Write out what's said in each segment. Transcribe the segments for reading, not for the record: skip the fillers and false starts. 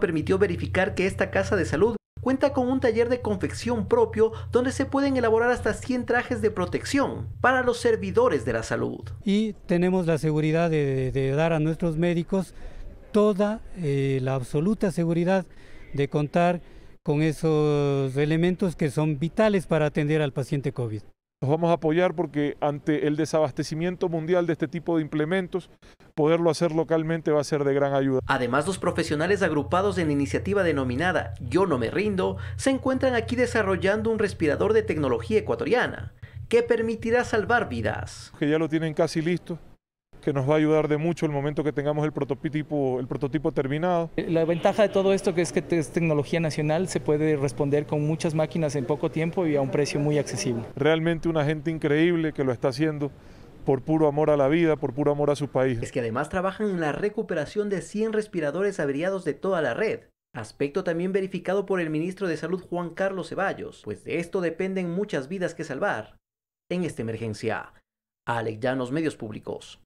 permitió verificar que esta casa de salud cuenta con un taller de confección propio donde se pueden elaborar hasta 100 trajes de protección para los servidores de la salud. Y tenemos la seguridad de dar a nuestros médicos toda la absoluta seguridad de contar con esos elementos que son vitales para atender al paciente COVID. Nos vamos a apoyar porque ante el desabastecimiento mundial de este tipo de implementos, poderlo hacer localmente va a ser de gran ayuda. Además, los profesionales agrupados en la iniciativa denominada Yo No Me Rindo se encuentran aquí desarrollando un respirador de tecnología ecuatoriana que permitirá salvar vidas. Que ya lo tienen casi listo, que nos va a ayudar de mucho el momento que tengamos el prototipo terminado. La ventaja de todo esto es que es tecnología nacional, se puede responder con muchas máquinas en poco tiempo y a un precio muy accesible. Realmente una gente increíble que lo está haciendo por puro amor a la vida, por puro amor a su país. Es que además trabajan en la recuperación de 100 respiradores averiados de toda la red. Aspecto también verificado por el ministro de Salud Juan Carlos Ceballos, pues de esto dependen muchas vidas que salvar. En esta emergencia, Alex Llanos, Medios Públicos.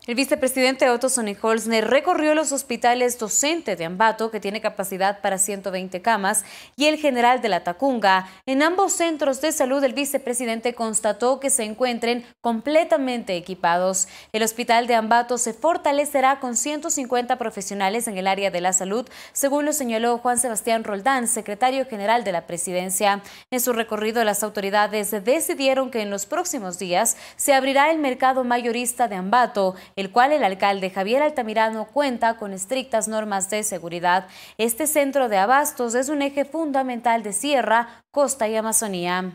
El vicepresidente Otto Sonnenholzner recorrió los hospitales docente de Ambato, que tiene capacidad para 120 camas, y el general de la Tacunga. En ambos centros de salud, el vicepresidente constató que se encuentren completamente equipados. El hospital de Ambato se fortalecerá con 150 profesionales en el área de la salud, según lo señaló Juan Sebastián Roldán, secretario general de la presidencia. En su recorrido, las autoridades decidieron que en los próximos días se abrirá el mercado mayorista de Ambato, el cual el alcalde Javier Altamirano cuenta con estrictas normas de seguridad. Este centro de abastos es un eje fundamental de Sierra, Costa y Amazonía.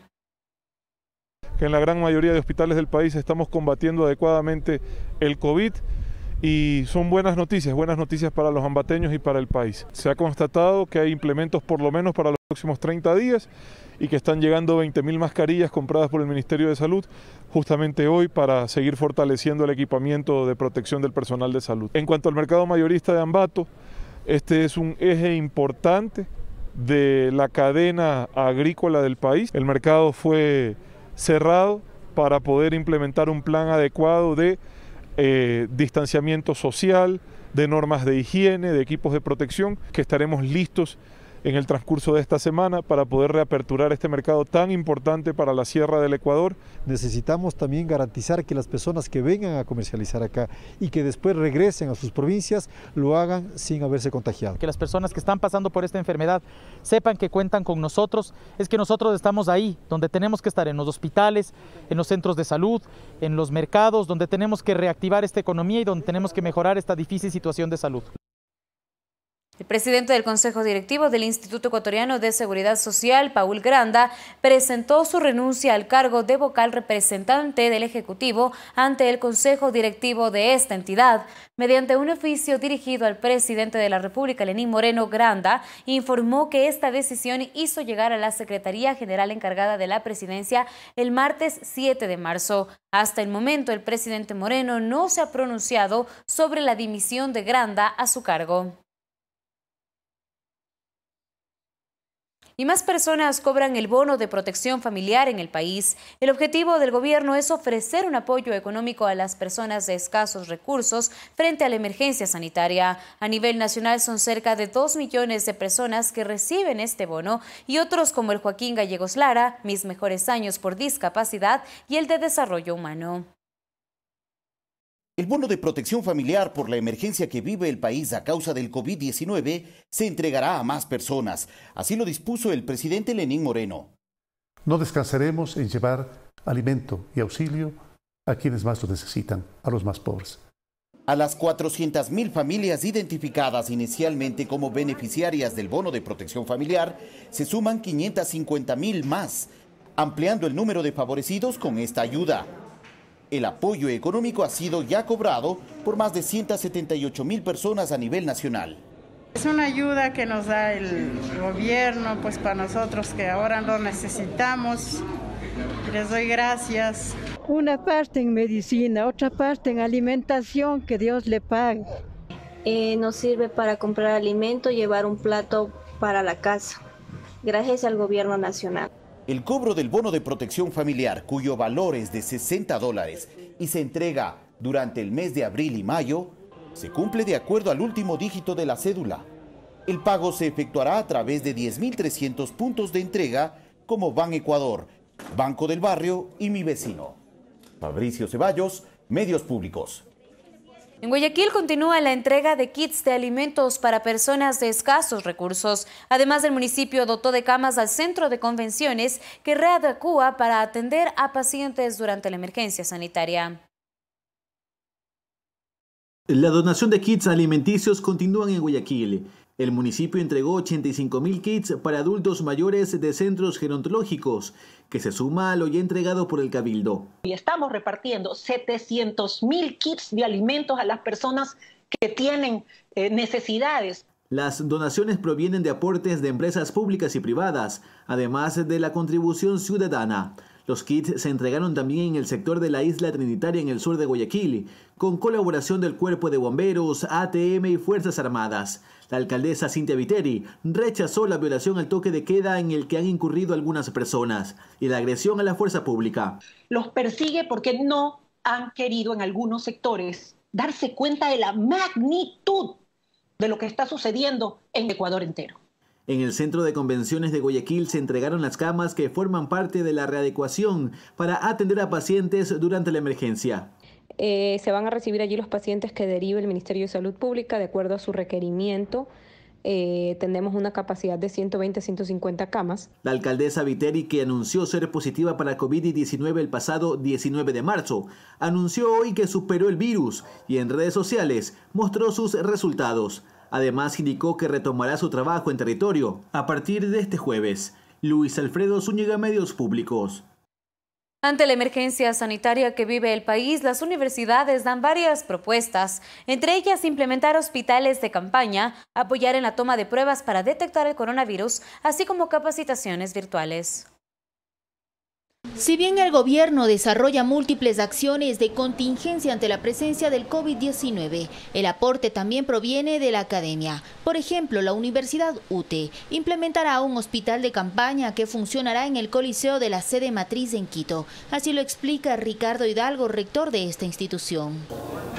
Que en la gran mayoría de hospitales del país estamos combatiendo adecuadamente el COVID y son buenas noticias para los ambateños y para el país. Se ha constatado que hay implementos por lo menos para los próximos 30 días y que están llegando 20.000 mascarillas compradas por el Ministerio de Salud justamente hoy para seguir fortaleciendo el equipamiento de protección del personal de salud. En cuanto al mercado mayorista de Ambato, este es un eje importante de la cadena agrícola del país. El mercado fue cerrado para poder implementar un plan adecuado de distanciamiento social, de normas de higiene, de equipos de protección, que estaremos listos en el transcurso de esta semana para poder reaperturar este mercado tan importante para la Sierra del Ecuador. Necesitamos también garantizar que las personas que vengan a comercializar acá y que después regresen a sus provincias lo hagan sin haberse contagiado. Que las personas que están pasando por esta enfermedad sepan que cuentan con nosotros, es que nosotros estamos ahí, donde tenemos que estar, en los hospitales, en los centros de salud, en los mercados, donde tenemos que reactivar esta economía y donde tenemos que mejorar esta difícil situación de salud. El presidente del Consejo Directivo del Instituto Ecuatoriano de Seguridad Social, Paul Granda, presentó su renuncia al cargo de vocal representante del Ejecutivo ante el Consejo Directivo de esta entidad. Mediante un oficio dirigido al presidente de la República, Lenín Moreno, Granda informó que esta decisión hizo llegar a la Secretaría General encargada de la Presidencia el martes 7 de marzo. Hasta el momento, el presidente Moreno no se ha pronunciado sobre la dimisión de Granda a su cargo. Y más personas cobran el bono de protección familiar en el país. El objetivo del gobierno es ofrecer un apoyo económico a las personas de escasos recursos frente a la emergencia sanitaria. A nivel nacional son cerca de 2 millones de personas que reciben este bono y otros como el Joaquín Gallegos Lara, Mis Mejores Años por Discapacidad y el de Desarrollo Humano. El bono de protección familiar por la emergencia que vive el país a causa del COVID-19 se entregará a más personas. Así lo dispuso el presidente Lenín Moreno. No descansaremos en llevar alimento y auxilio a quienes más lo necesitan, a los más pobres. A las 400.000 familias identificadas inicialmente como beneficiarias del bono de protección familiar, se suman 550.000 más, ampliando el número de favorecidos con esta ayuda. El apoyo económico ha sido ya cobrado por más de 178.000 personas a nivel nacional. Es una ayuda que nos da el gobierno, pues para nosotros que ahora lo necesitamos. Les doy gracias. Una parte en medicina, otra parte en alimentación, que Dios le pague. Nos sirve para comprar alimento, llevar un plato para la casa, gracias al gobierno nacional. El cobro del bono de protección familiar, cuyo valor es de $60 y se entrega durante el mes de abril y mayo, se cumple de acuerdo al último dígito de la cédula. El pago se efectuará a través de 10.300 puntos de entrega como Ban Ecuador, Banco del Barrio y Mi Vecino. Fabricio Ceballos, Medios Públicos. En Guayaquil continúa la entrega de kits de alimentos para personas de escasos recursos. Además, el municipio dotó de camas al centro de convenciones que readecúa para atender a pacientes durante la emergencia sanitaria. La donación de kits alimenticios continúa en Guayaquil. El municipio entregó 85.000 kits para adultos mayores de centros gerontológicos, que se suma a lo ya entregado por el Cabildo. Y estamos repartiendo 700.000 kits de alimentos a las personas que tienen necesidades. Las donaciones provienen de aportes de empresas públicas y privadas, además de la contribución ciudadana. Los kits se entregaron también en el sector de la Isla Trinitaria en el sur de Guayaquil, con colaboración del Cuerpo de Bomberos, ATM y Fuerzas Armadas. La alcaldesa Cintia Viteri rechazó la violación al toque de queda en el que han incurrido algunas personas y la agresión a la fuerza pública. Los persigue porque no han querido en algunos sectores darse cuenta de la magnitud de lo que está sucediendo en Ecuador entero. En el Centro de Convenciones de Guayaquil se entregaron las camas que forman parte de la readecuación para atender a pacientes durante la emergencia. Se van a recibir allí los pacientes que derive el Ministerio de Salud Pública de acuerdo a su requerimiento. Tenemos una capacidad de 120 a 150 camas. La alcaldesa Viteri, que anunció ser positiva para COVID-19 el pasado 19 de marzo, anunció hoy que superó el virus y en redes sociales mostró sus resultados. Además, indicó que retomará su trabajo en territorio a partir de este jueves. Luis Alfredo Zúñiga, Medios Públicos. Ante la emergencia sanitaria que vive el país, las universidades dan varias propuestas, entre ellas implementar hospitales de campaña, apoyar en la toma de pruebas para detectar el coronavirus, así como capacitaciones virtuales. Si bien el gobierno desarrolla múltiples acciones de contingencia ante la presencia del COVID-19, el aporte también proviene de la academia. Por ejemplo, la Universidad UTE implementará un hospital de campaña que funcionará en el Coliseo de la sede matriz en Quito. Así lo explica Ricardo Hidalgo, rector de esta institución.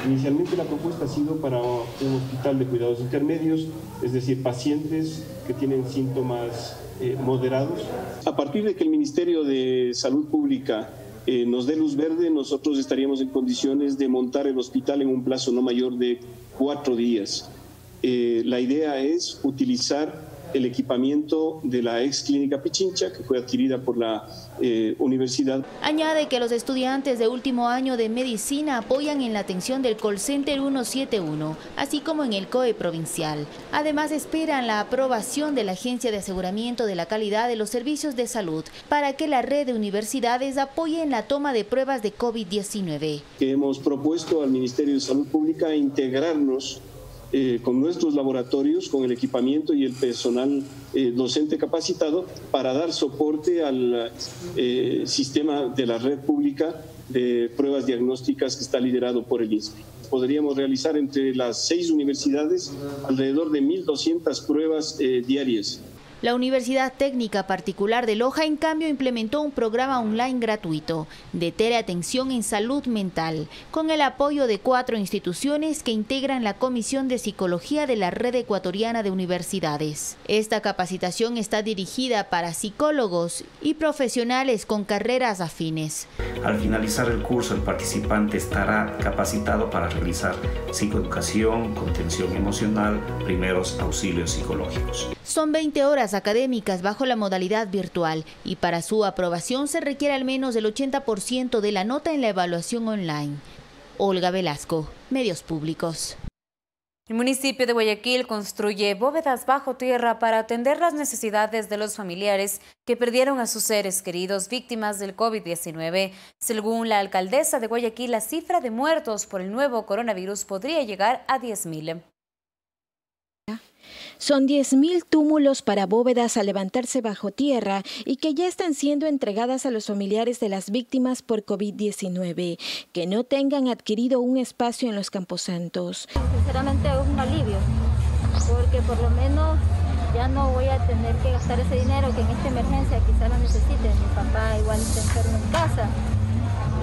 Inicialmente la propuesta ha sido para un hospital de cuidados intermedios, es decir, pacientes que tienen síntomas moderados. A partir de que el Ministerio de Salud Pública nos dé luz verde, nosotros estaríamos en condiciones de montar el hospital en un plazo no mayor de 4 días. La idea es utilizar el equipamiento de la ex clínica Pichincha, que fue adquirida por la universidad. Añade que los estudiantes de último año de medicina apoyan en la atención del call center 171, así como en el COE provincial. Además, esperan la aprobación de la Agencia de Aseguramiento de la Calidad de los Servicios de Salud para que la red de universidades apoye en la toma de pruebas de COVID-19. Hemos propuesto al Ministerio de Salud Pública integrarnos con nuestros laboratorios, con el equipamiento y el personal docente capacitado para dar soporte al sistema de la red pública de pruebas diagnósticas que está liderado por el INSPE. Podríamos realizar entre las 6 universidades alrededor de 1.200 pruebas diarias. La Universidad Técnica Particular de Loja, en cambio, implementó un programa online gratuito de teleatención en salud mental, con el apoyo de 4 instituciones que integran la Comisión de Psicología de la Red Ecuatoriana de Universidades. Esta capacitación está dirigida para psicólogos y profesionales con carreras afines. Al finalizar el curso, el participante estará capacitado para realizar psicoeducación, contención emocional, primeros auxilios psicológicos. Son 20 horas académicas bajo la modalidad virtual y para su aprobación se requiere al menos el 80% de la nota en la evaluación online. Olga Velasco, Medios Públicos. El municipio de Guayaquil construye bóvedas bajo tierra para atender las necesidades de los familiares que perdieron a sus seres queridos víctimas del COVID-19. Según la alcaldesa de Guayaquil, la cifra de muertos por el nuevo coronavirus podría llegar a 10.000. Son 10.000 túmulos para bóvedas a levantarse bajo tierra y que ya están siendo entregadas a los familiares de las víctimas por COVID-19, que no tengan adquirido un espacio en los camposantos. Sinceramente es un alivio, porque por lo menos ya no voy a tener que gastar ese dinero que en esta emergencia quizá lo necesite. Mi papá igual está enfermo en casa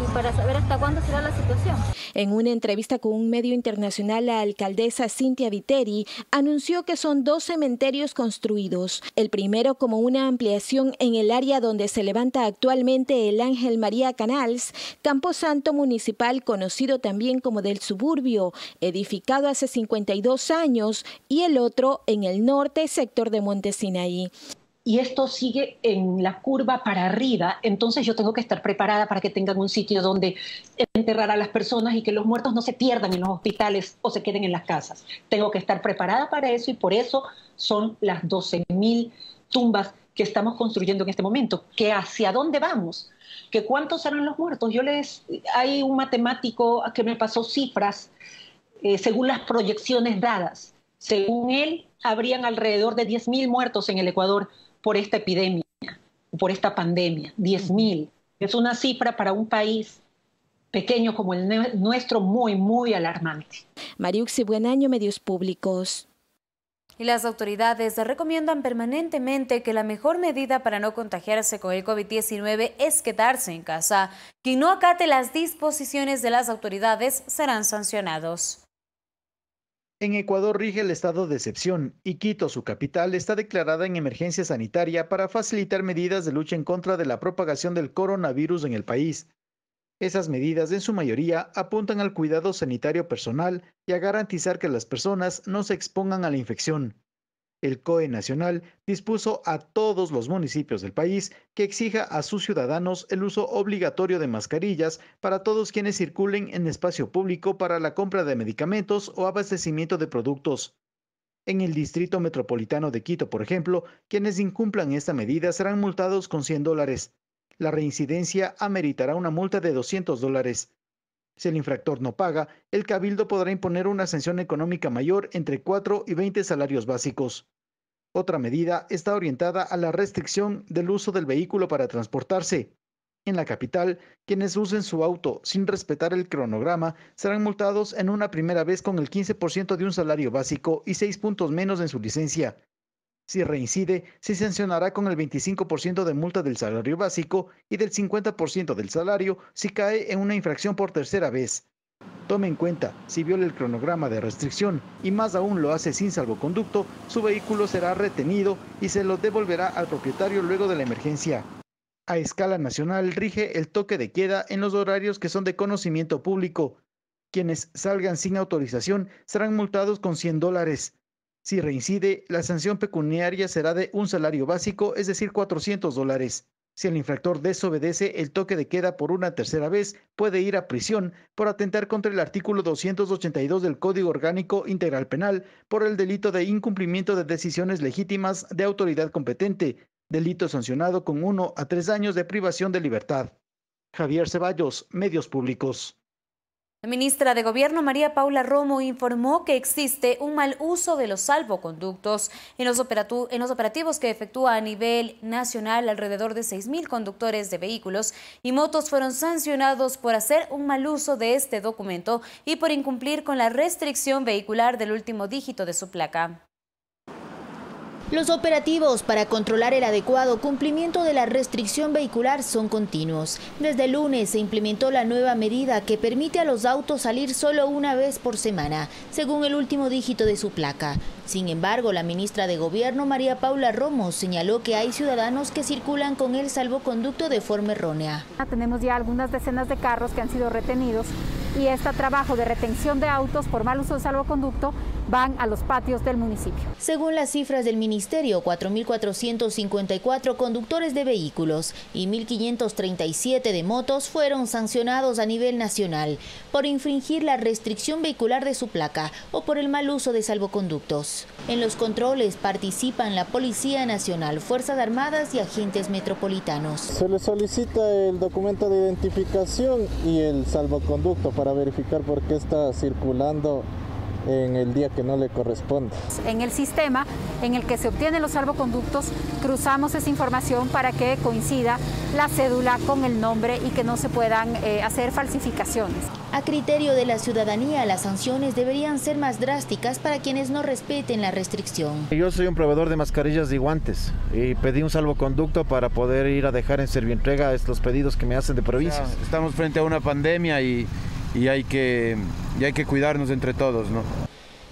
y para saber hasta cuándo será la situación. En una entrevista con un medio internacional, la alcaldesa Cynthia Viteri anunció que son 2 cementerios construidos. El primero como una ampliación en el área donde se levanta actualmente el Ángel María Canals, camposanto municipal conocido también como del Suburbio, edificado hace 52 años, y el otro en el norte, sector de Monte Sinaí. Y esto sigue en la curva para arriba, entonces yo tengo que estar preparada para que tengan un sitio donde enterrar a las personas y que los muertos no se pierdan en los hospitales o se queden en las casas. Tengo que estar preparada para eso y por eso son las 12.000 tumbas que estamos construyendo en este momento. ¿Que hacia dónde vamos? ¿Que cuántos serán los muertos? Hay un matemático que me pasó cifras según las proyecciones dadas. Según él, habrían alrededor de 10.000 muertos en el Ecuador por esta epidemia, por esta pandemia. 10.000. Es una cifra para un país pequeño como el nuestro muy, muy alarmante. Mariuxi Buenaño, Medios Públicos. Y las autoridades recomiendan permanentemente que la mejor medida para no contagiarse con el COVID-19 es quedarse en casa. Quien no acate las disposiciones de las autoridades serán sancionados. En Ecuador rige el estado de excepción y Quito, su capital, está declarada en emergencia sanitaria para facilitar medidas de lucha en contra de la propagación del coronavirus en el país. Esas medidas, en su mayoría, apuntan al cuidado sanitario personal y a garantizar que las personas no se expongan a la infección. El COE nacional dispuso a todos los municipios del país que exija a sus ciudadanos el uso obligatorio de mascarillas para todos quienes circulen en espacio público para la compra de medicamentos o abastecimiento de productos. En el Distrito Metropolitano de Quito, por ejemplo, quienes incumplan esta medida serán multados con $100. La reincidencia ameritará una multa de $200. Si el infractor no paga, el Cabildo podrá imponer una sanción económica mayor entre 4 y 20 salarios básicos. Otra medida está orientada a la restricción del uso del vehículo para transportarse. En la capital, quienes usen su auto sin respetar el cronograma serán multados en una primera vez con el 15% de un salario básico y 6 puntos menos en su licencia. Si reincide, se sancionará con el 25% de multa del salario básico y del 50% del salario si cae en una infracción por tercera vez. Tome en cuenta, si viola el cronograma de restricción y más aún lo hace sin salvoconducto, su vehículo será retenido y se lo devolverá al propietario luego de la emergencia. A escala nacional rige el toque de queda en los horarios que son de conocimiento público. Quienes salgan sin autorización serán multados con $100. Si reincide, la sanción pecuniaria será de un salario básico, es decir, $400. Si el infractor desobedece el toque de queda por una tercera vez, puede ir a prisión por atentar contra el artículo 282 del Código Orgánico Integral Penal por el delito de incumplimiento de decisiones legítimas de autoridad competente, delito sancionado con 1 a 3 años de privación de libertad. Javier Ceballos, Medios Públicos. La ministra de Gobierno, María Paula Romo, informó que existe un mal uso de los salvoconductos en los operativos que efectúa a nivel nacional. Alrededor de 6.000 conductores de vehículos y motos fueron sancionados por hacer un mal uso de este documento y por incumplir con la restricción vehicular del último dígito de su placa. Los operativos para controlar el adecuado cumplimiento de la restricción vehicular son continuos. Desde el lunes se implementó la nueva medida que permite a los autos salir solo una vez por semana, según el último dígito de su placa. Sin embargo, la ministra de Gobierno, María Paula Romo, señaló que hay ciudadanos que circulan con el salvoconducto de forma errónea. Tenemos ya algunas decenas de carros que han sido retenidos y este trabajo de retención de autos por mal uso de salvoconducto van a los patios del municipio. Según las cifras del ministerio, 4.454 conductores de vehículos y 1.537 de motos fueron sancionados a nivel nacional por infringir la restricción vehicular de su placa o por el mal uso de salvoconductos. En los controles participan la Policía Nacional, Fuerzas Armadas y agentes metropolitanos. Se le solicita el documento de identificación y el salvoconducto para verificar por qué está circulando en el día que no le corresponde. En el sistema en el que se obtienen los salvoconductos, cruzamos esa información para que coincida la cédula con el nombre y que no se puedan hacer falsificaciones. A criterio de la ciudadanía, las sanciones deberían ser más drásticas para quienes no respeten la restricción. Yo soy un proveedor de mascarillas y guantes y pedí un salvoconducto para poder ir a dejar en Servientrega estos pedidos que me hacen de provincias. Estamos frente a una pandemia y hay que cuidarnos entre todos, ¿no?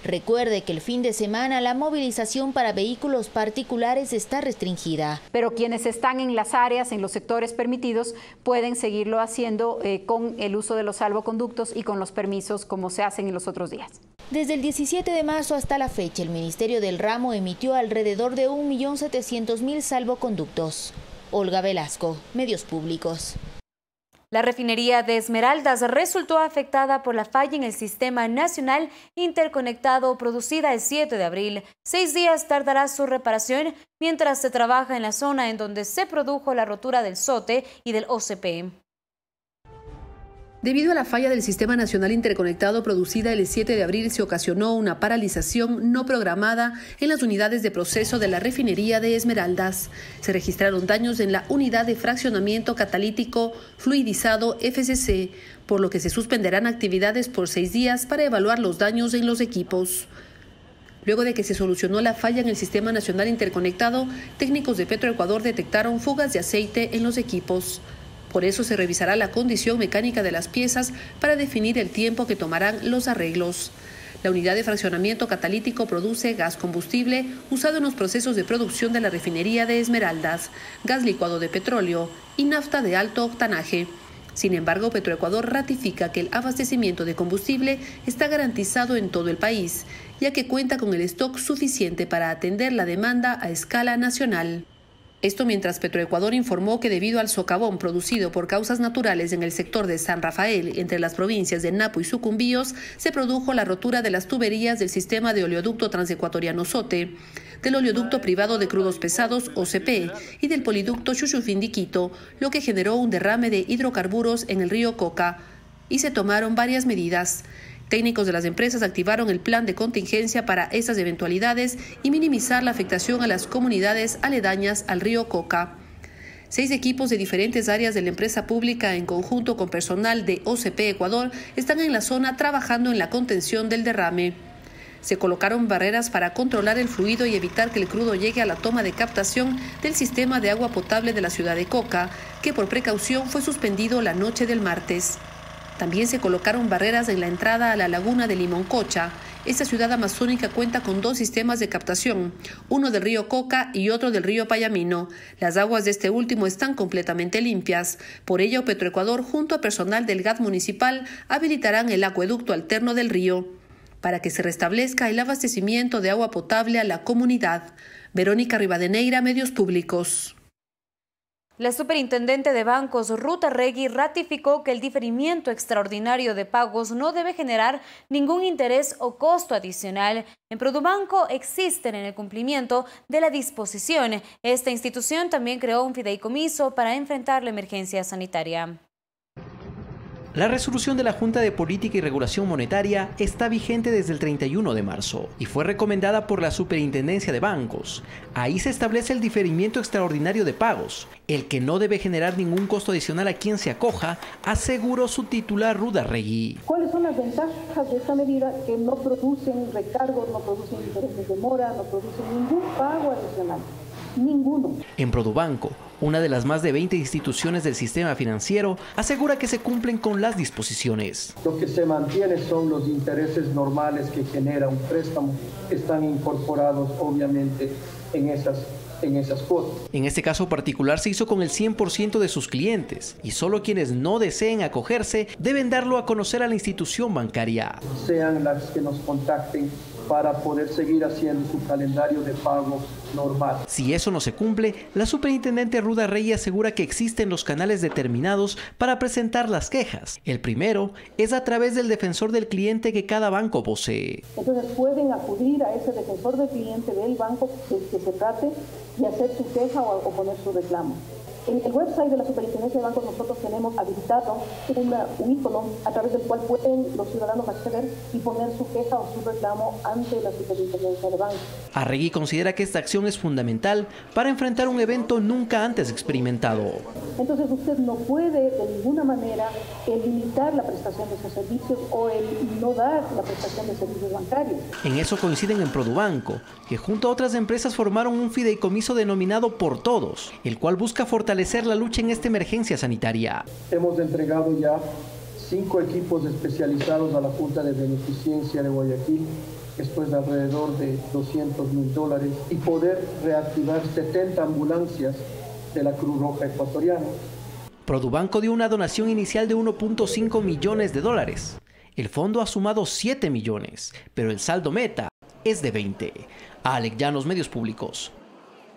Recuerde que el fin de semana la movilización para vehículos particulares está restringida. Pero quienes están en las áreas, en los sectores permitidos, pueden seguirlo haciendo con el uso de los salvoconductos y con los permisos como se hacen en los otros días. Desde el 17 de marzo hasta la fecha, el Ministerio del Ramo emitió alrededor de 1.700.000 salvoconductos. Olga Velasco, Medios Públicos. La refinería de Esmeraldas resultó afectada por la falla en el Sistema Nacional Interconectado producida el 7 de abril. 6 días tardará su reparación mientras se trabaja en la zona en donde se produjo la rotura del SOTE y del OCP. Debido a la falla del Sistema Nacional Interconectado producida el 7 de abril, se ocasionó una paralización no programada en las unidades de proceso de la refinería de Esmeraldas. Se registraron daños en la unidad de fraccionamiento catalítico fluidizado FCC, por lo que se suspenderán actividades por 6 días para evaluar los daños en los equipos. Luego de que se solucionó la falla en el Sistema Nacional Interconectado, técnicos de Petroecuador detectaron fugas de aceite en los equipos. Por eso se revisará la condición mecánica de las piezas para definir el tiempo que tomarán los arreglos. La unidad de fraccionamiento catalítico produce gas combustible usado en los procesos de producción de la refinería de Esmeraldas, gas licuado de petróleo y nafta de alto octanaje. Sin embargo, Petroecuador ratifica que el abastecimiento de combustible está garantizado en todo el país, ya que cuenta con el stock suficiente para atender la demanda a escala nacional. Esto mientras Petroecuador informó que debido al socavón producido por causas naturales en el sector de San Rafael, entre las provincias de Napo y Sucumbíos, se produjo la rotura de las tuberías del sistema de oleoducto transecuatoriano SOTE, del oleoducto privado de crudos pesados OCP y del poliducto Chuchufindi-Quito, lo que generó un derrame de hidrocarburos en el río Coca, y se tomaron varias medidas. Técnicos de las empresas activaron el plan de contingencia para estas eventualidades y minimizar la afectación a las comunidades aledañas al río Coca. 6 equipos de diferentes áreas de la empresa pública, en conjunto con personal de OCP Ecuador, están en la zona trabajando en la contención del derrame. Se colocaron barreras para controlar el fluido y evitar que el crudo llegue a la toma de captación del sistema de agua potable de la ciudad de Coca, que por precaución fue suspendido la noche del martes. También se colocaron barreras en la entrada a la laguna de Limoncocha. Esta ciudad amazónica cuenta con 2 sistemas de captación, uno del río Coca y otro del río Payamino. Las aguas de este último están completamente limpias. Por ello, Petroecuador, junto a personal del GAT municipal, habilitarán el acueducto alterno del río para que se restablezca el abastecimiento de agua potable a la comunidad. Verónica Rivadeneira, Medios Públicos. La superintendente de bancos, Ruth Arregui, ratificó que el diferimiento extraordinario de pagos no debe generar ningún interés o costo adicional. En Produbanco existen en el cumplimiento de la disposición. Esta institución también creó un fideicomiso para enfrentar la emergencia sanitaria. La resolución de la Junta de Política y Regulación Monetaria está vigente desde el 31 de marzo y fue recomendada por la Superintendencia de Bancos. Ahí se establece el diferimiento extraordinario de pagos, el que no debe generar ningún costo adicional a quien se acoja, aseguró su titular Ruth Arregui. ¿Cuáles son las ventajas de esta medida? Que no producen recargos, no producen intereses de mora, no producen ningún pago adicional. Ninguno. En Produbanco, una de las más de 20 instituciones del sistema financiero, asegura que se cumplen con las disposiciones. Lo que se mantiene son los intereses normales que genera un préstamo, que están incorporados obviamente en esas cuotas. En este caso particular se hizo con el 100% de sus clientes y solo quienes no deseen acogerse deben darlo a conocer a la institución bancaria. Sean las que nos contacten para poder seguir haciendo su calendario de pago normal. Si eso no se cumple, la superintendente Ruth Arregui asegura que existen los canales determinados para presentar las quejas. El primero es a través del defensor del cliente que cada banco posee. Entonces pueden acudir a ese defensor del cliente del banco que se trate y hacer su queja o poner su reclamo. En el website de la Superintendencia de Bancos nosotros tenemos habilitado un icono a través del cual pueden los ciudadanos acceder y poner su queja o su reclamo ante la Superintendencia de Bancos. Arregui considera que esta acción es fundamental para enfrentar un evento nunca antes experimentado. Entonces usted no puede de ninguna manera limitar la prestación de esos servicios o el no dar la prestación de servicios bancarios. En eso coinciden en Produbanco, que junto a otras empresas formaron un fideicomiso denominado Por Todos, el cual busca fortalecer la lucha en esta emergencia sanitaria. Hemos entregado ya 5 equipos especializados a la Junta de Beneficencia de Guayaquil. Esto es de alrededor de $200.000 y poder reactivar 70 ambulancias de la Cruz Roja Ecuatoriana. Produbanco dio una donación inicial de $1.5 millones. El fondo ha sumado 7 millones, pero el saldo meta es de 20. Alex Llanos, Medios Públicos.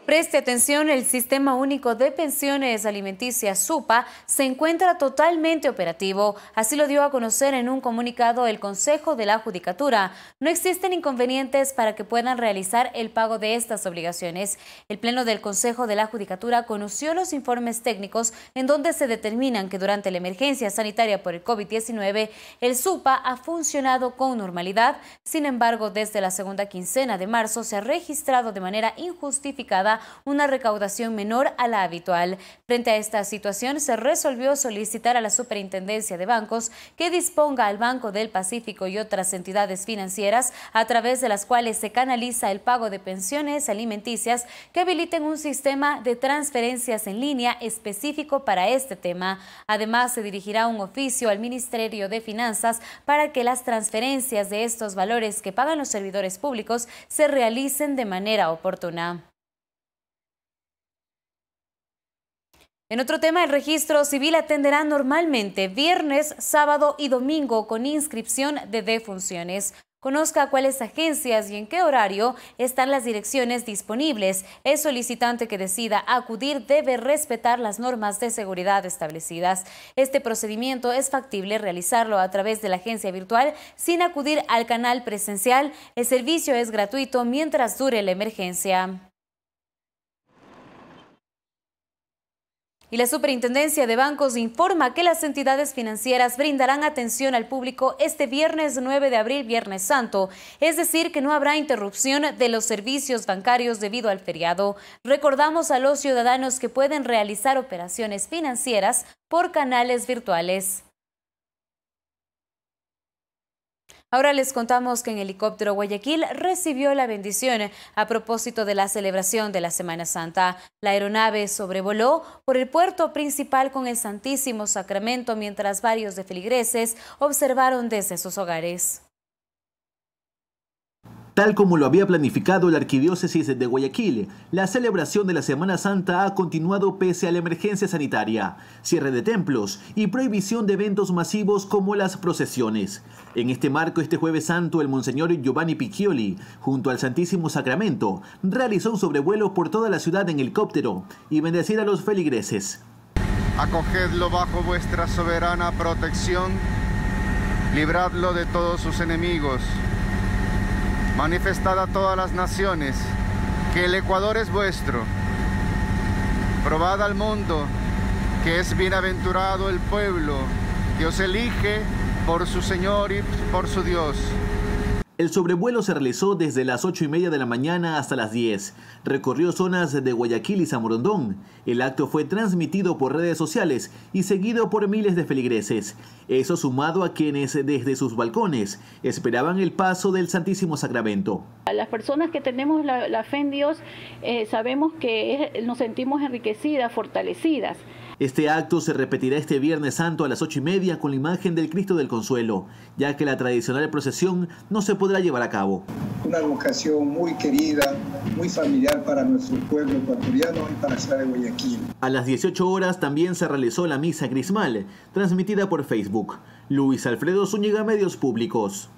Preste atención, el Sistema Único de Pensiones Alimenticias SUPA se encuentra totalmente operativo. Así lo dio a conocer en un comunicado el Consejo de la Judicatura. No existen inconvenientes para que puedan realizar el pago de estas obligaciones. El Pleno del Consejo de la Judicatura conoció los informes técnicos en donde se determinan que durante la emergencia sanitaria por el COVID-19, el SUPA ha funcionado con normalidad. Sin embargo, desde la segunda quincena de marzo se ha registrado de manera injustificada una recaudación menor a la habitual. Frente a esta situación, se resolvió solicitar a la Superintendencia de Bancos que disponga al Banco del Pacífico y otras entidades financieras a través de las cuales se canaliza el pago de pensiones alimenticias que habiliten un sistema de transferencias en línea específico para este tema. Además, se dirigirá un oficio al Ministerio de Finanzas para que las transferencias de estos valores que pagan los servidores públicos se realicen de manera oportuna. En otro tema, el registro civil atenderá normalmente viernes, sábado y domingo con inscripción de defunciones. Conozca cuáles agencias y en qué horario están las direcciones disponibles. El solicitante que decida acudir debe respetar las normas de seguridad establecidas. Este procedimiento es factible realizarlo a través de la agencia virtual sin acudir al canal presencial. El servicio es gratuito mientras dure la emergencia. Y la Superintendencia de Bancos informa que las entidades financieras brindarán atención al público este viernes 9 de abril, Viernes Santo, es decir, que no habrá interrupción de los servicios bancarios debido al feriado. Recordamos a los ciudadanos que pueden realizar operaciones financieras por canales virtuales. Ahora les contamos que en helicóptero Guayaquil recibió la bendición a propósito de la celebración de la Semana Santa. La aeronave sobrevoló por el puerto principal con el Santísimo Sacramento mientras varios de feligreses observaron desde sus hogares. Tal como lo había planificado la Arquidiócesis de Guayaquil, la celebración de la Semana Santa ha continuado pese a la emergencia sanitaria, cierre de templos y prohibición de eventos masivos como las procesiones. En este marco, este Jueves Santo, el Monseñor Giovanni Piccioli, junto al Santísimo Sacramento, realizó un sobrevuelo por toda la ciudad en helicóptero y bendecir a los feligreses. Acogedlo bajo vuestra soberana protección, libradlo de todos sus enemigos. Manifestad a todas las naciones que el Ecuador es vuestro. Probad al mundo que es bienaventurado el pueblo que os elige por su Señor y por su Dios. El sobrevuelo se realizó desde las 8:30 de la mañana hasta las 10. Recorrió zonas de Guayaquil y Zamorondón. El acto fue transmitido por redes sociales y seguido por miles de feligreses. Eso sumado a quienes desde sus balcones esperaban el paso del Santísimo Sacramento. A las personas que tenemos la fe en Dios, sabemos que nos sentimos enriquecidas, fortalecidas. Este acto se repetirá este Viernes Santo a las 8:30 con la imagen del Cristo del Consuelo, ya que la tradicional procesión no se podrá llevar a cabo. Una vocación muy querida, muy familiar para nuestro pueblo ecuatoriano y para la ciudad de Guayaquil. A las 18 horas también se realizó la misa crismal, transmitida por Facebook. Luis Alfredo Zúñiga, Medios Públicos.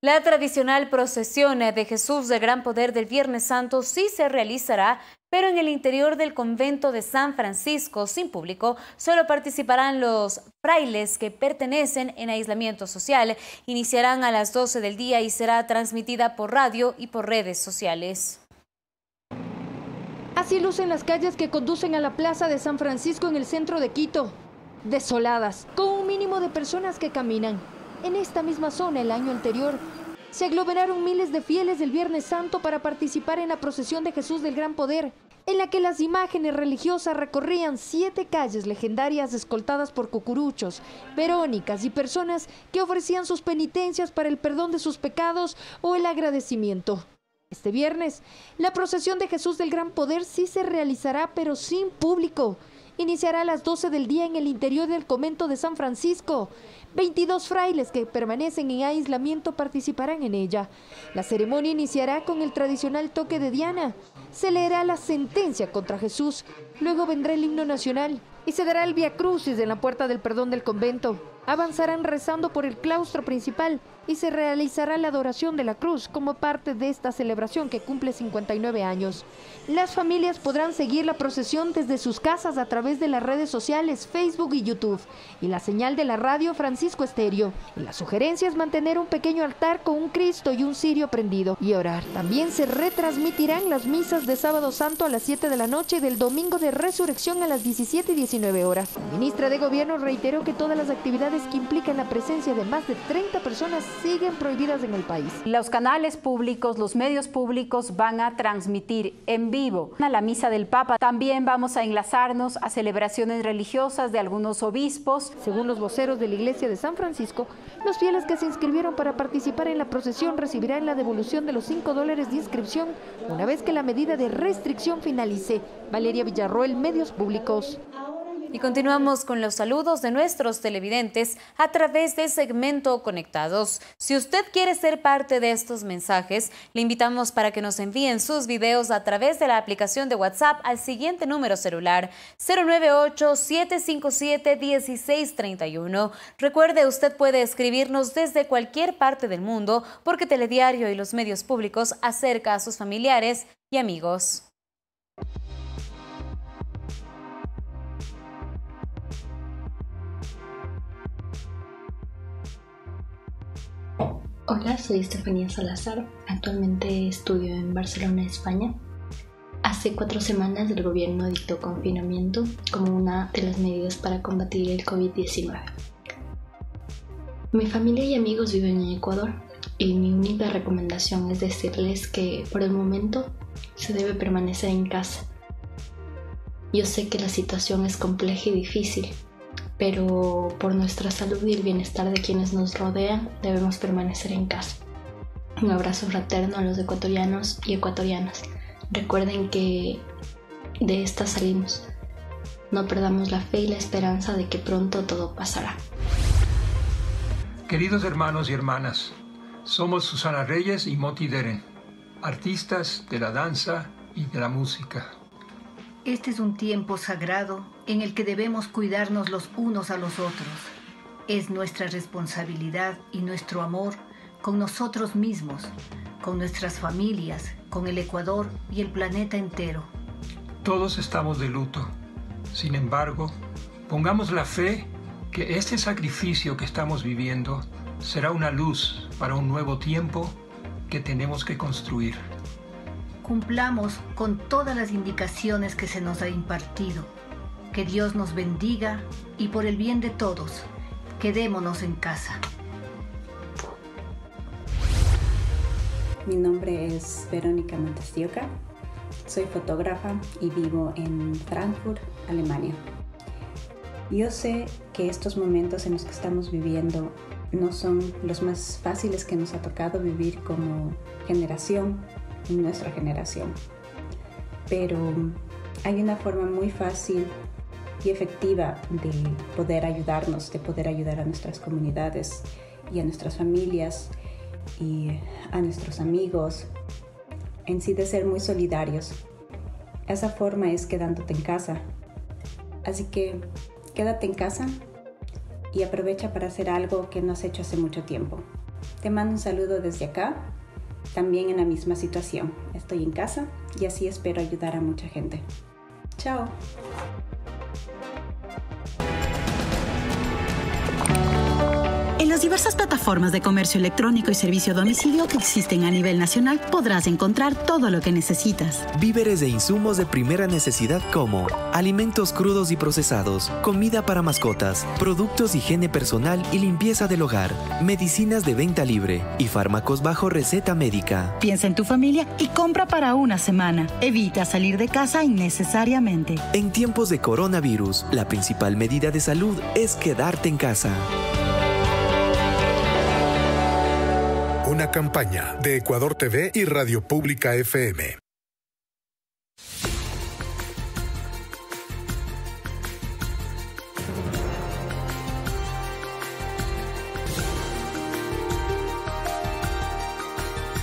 La tradicional procesión de Jesús de Gran Poder del Viernes Santo sí se realizará, pero en el interior del convento de San Francisco, sin público. Solo participarán los frailes que pertenecen en aislamiento social. Iniciarán a las 12 del día y será transmitida por radio y por redes sociales. Así lucen las calles que conducen a la Plaza de San Francisco en el centro de Quito, desoladas, con un mínimo de personas que caminan. En esta misma zona, el año anterior, se aglomeraron miles de fieles del Viernes Santo para participar en la procesión de Jesús del Gran Poder, en la que las imágenes religiosas recorrían 7 calles legendarias escoltadas por cucuruchos, verónicas y personas que ofrecían sus penitencias para el perdón de sus pecados o el agradecimiento. Este viernes, la procesión de Jesús del Gran Poder sí se realizará, pero sin público. Iniciará a las 12 del día en el interior del convento de San Francisco. 22 frailes que permanecen en aislamiento participarán en ella. La ceremonia iniciará con el tradicional toque de Diana. Se leerá la sentencia contra Jesús. Luego vendrá el himno nacional y se dará el Vía Crucis en la puerta del perdón del convento. Avanzarán rezando por el claustro principal y se realizará la adoración de la cruz como parte de esta celebración que cumple 59 años. Las familias podrán seguir la procesión desde sus casas a través de las redes sociales Facebook y YouTube y la señal de la radio Francisco Estéreo. Y la sugerencia es mantener un pequeño altar con un Cristo y un cirio prendido y orar. También se retransmitirán las misas de Sábado Santo a las 7 de la noche y del Domingo de Resurrección a las 17 y 19 horas. La ministra de Gobierno reiteró que todas las actividades que implican la presencia de más de 30 personas siguen prohibidas en el país. Los canales públicos, los medios públicos van a transmitir en vivo a la misa del Papa. También vamos a enlazarnos a celebraciones religiosas de algunos obispos. Según los voceros de la Iglesia de San Francisco, los fieles que se inscribieron para participar en la procesión recibirán la devolución de los $5 de inscripción una vez que la medida de restricción finalice. Valeria Villarroel, Medios Públicos. Y continuamos con los saludos de nuestros televidentes a través de Segmento Conectados. Si usted quiere ser parte de estos mensajes, le invitamos para que nos envíen sus videos a través de la aplicación de WhatsApp al siguiente número celular 098-757-1631. Recuerde, usted puede escribirnos desde cualquier parte del mundo porque Telediario y los medios públicos acerca a sus familiares y amigos. Hola, soy Estefanía Salazar. Actualmente estudio en Barcelona, España. Hace 4 semanas el gobierno dictó confinamiento como una de las medidas para combatir el COVID-19. Mi familia y amigos viven en Ecuador y mi única recomendación es decirles que por el momento se debe permanecer en casa. Yo sé que la situación es compleja y difícil, pero por nuestra salud y el bienestar de quienes nos rodean debemos permanecer en casa. Un abrazo fraterno a los ecuatorianos y ecuatorianas. Recuerden que de esta salimos. No perdamos la fe y la esperanza de que pronto todo pasará. Queridos hermanos y hermanas, somos Susana Reyes y Moti Deren, artistas de la danza y de la música. Este es un tiempo sagrado en el que debemos cuidarnos los unos a los otros. Es nuestra responsabilidad y nuestro amor con nosotros mismos, con nuestras familias, con el Ecuador y el planeta entero. Todos estamos de luto. Sin embargo, pongamos la fe que este sacrificio que estamos viviendo será una luz para un nuevo tiempo que tenemos que construir. Cumplamos con todas las indicaciones que se nos ha impartido. Que Dios nos bendiga y por el bien de todos, quedémonos en casa. Mi nombre es Verónica Montes de Oca. Soy fotógrafa y vivo en Frankfurt, Alemania. Yo sé que estos momentos en los que estamos viviendo no son los más fáciles que nos ha tocado vivir como generación, en nuestra generación. Pero hay una forma muy fácil y efectiva de poder ayudarnos, de poder ayudar a nuestras comunidades y a nuestras familias y a nuestros amigos, en sí de ser muy solidarios. Esa forma es quedándote en casa. Así que quédate en casa y aprovecha para hacer algo que no has hecho hace mucho tiempo. Te mando un saludo desde acá, también en la misma situación. Estoy en casa y así espero ayudar a mucha gente. Chao. El En las diversas plataformas de comercio electrónico y servicio a domicilio que existen a nivel nacional podrás encontrar todo lo que necesitas. Víveres e insumos de primera necesidad como alimentos crudos y procesados, comida para mascotas, productos de higiene personal y limpieza del hogar, medicinas de venta libre y fármacos bajo receta médica. Piensa en tu familia y compra para una semana. Evita salir de casa innecesariamente. En tiempos de coronavirus, la principal medida de salud es quedarte en casa. Una campaña de Ecuador TV y Radio Pública FM.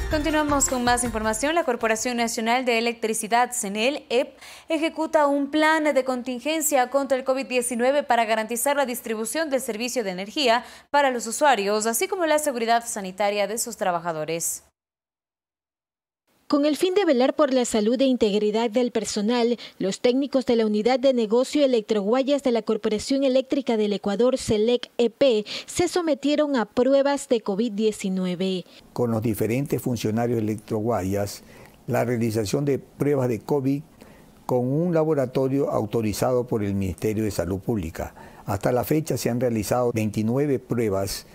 Continuamos con más información. La Corporación Nacional de Electricidad, CNEL, EP, ejecuta un plan de contingencia contra el COVID-19 para garantizar la distribución del servicio de energía para los usuarios, así como la seguridad sanitaria de sus trabajadores. Con el fin de velar por la salud e integridad del personal, los técnicos de la Unidad de Negocio Electroguayas de la Corporación Eléctrica del Ecuador, CELEC-EP, se sometieron a pruebas de COVID-19. Con los diferentes funcionarios Electroguayas, la realización de pruebas de COVID con un laboratorio autorizado por el Ministerio de Salud Pública. Hasta la fecha se han realizado 29 pruebas,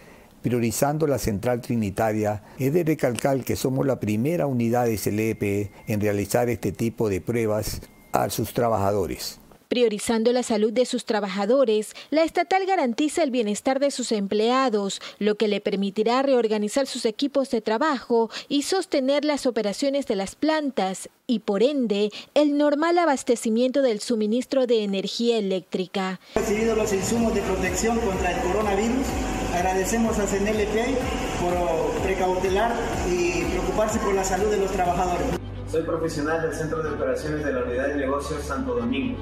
priorizando la central trinitaria. Es de recalcar que somos la primera unidad de CELEC en realizar este tipo de pruebas a sus trabajadores. Priorizando la salud de sus trabajadores, la estatal garantiza el bienestar de sus empleados, lo que le permitirá reorganizar sus equipos de trabajo y sostener las operaciones de las plantas y, por ende, el normal abastecimiento del suministro de energía eléctrica. Recibido los insumos de protección contra el coronavirus, agradecemos a CNLP por precautelar y preocuparse por la salud de los trabajadores. Soy profesional del Centro de Operaciones de la Unidad de Negocios Santo Domingo.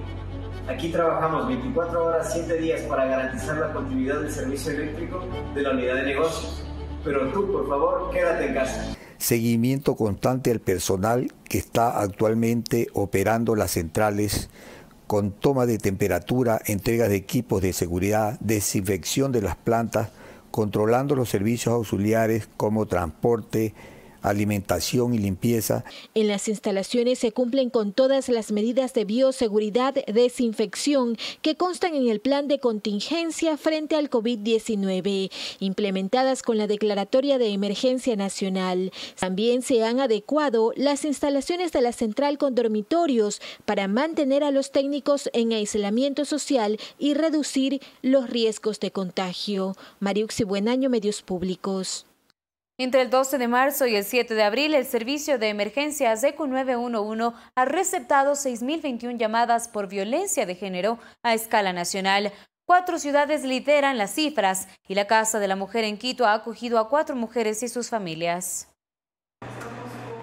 Aquí trabajamos 24 horas, 7 días para garantizar la continuidad del servicio eléctrico de la Unidad de Negocios. Pero tú, por favor, quédate en casa. Seguimiento constante al personal que está actualmente operando las centrales, con toma de temperatura, entrega de equipos de seguridad, desinfección de las plantas, controlando los servicios auxiliares como transporte, alimentación y limpieza. En las instalaciones se cumplen con todas las medidas de bioseguridad, desinfección que constan en el plan de contingencia frente al COVID-19, implementadas con la declaratoria de emergencia nacional. También se han adecuado las instalaciones de la central con dormitorios para mantener a los técnicos en aislamiento social y reducir los riesgos de contagio. Mariuxi Buenaño, Medios Públicos. Entre el 12 de marzo y el 7 de abril, el Servicio de Emergencias ECU 911 ha receptado 6.021 llamadas por violencia de género a escala nacional. 4 ciudades lideran las cifras y la Casa de la Mujer en Quito ha acogido a 4 mujeres y sus familias.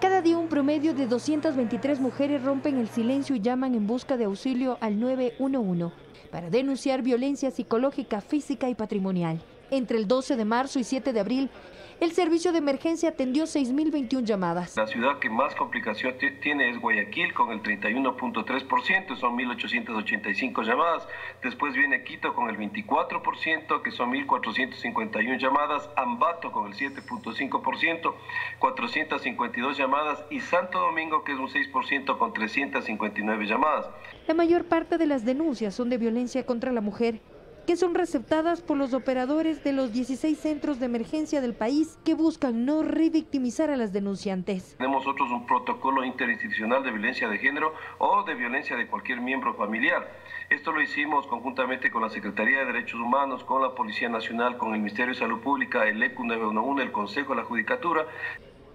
Cada día un promedio de 223 mujeres rompen el silencio y llaman en busca de auxilio al 911 para denunciar violencia psicológica, física y patrimonial. Entre el 12 de marzo y 7 de abril, el servicio de emergencia atendió 6.021 llamadas. La ciudad que más complicación tiene es Guayaquil, con el 31.3%, son 1.885 llamadas. Después viene Quito con el 24%, que son 1.451 llamadas. Ambato con el 7.5%, 452 llamadas. Y Santo Domingo, que es un 6%, con 359 llamadas. La mayor parte de las denuncias son de violencia contra la mujer, que son receptadas por los operadores de los 16 centros de emergencia del país que buscan no revictimizar a las denunciantes. Tenemos nosotros un protocolo interinstitucional de violencia de género o de violencia de cualquier miembro familiar. Esto lo hicimos conjuntamente con la Secretaría de Derechos Humanos, con la Policía Nacional, con el Ministerio de Salud Pública, el ECU 911, el Consejo de la Judicatura.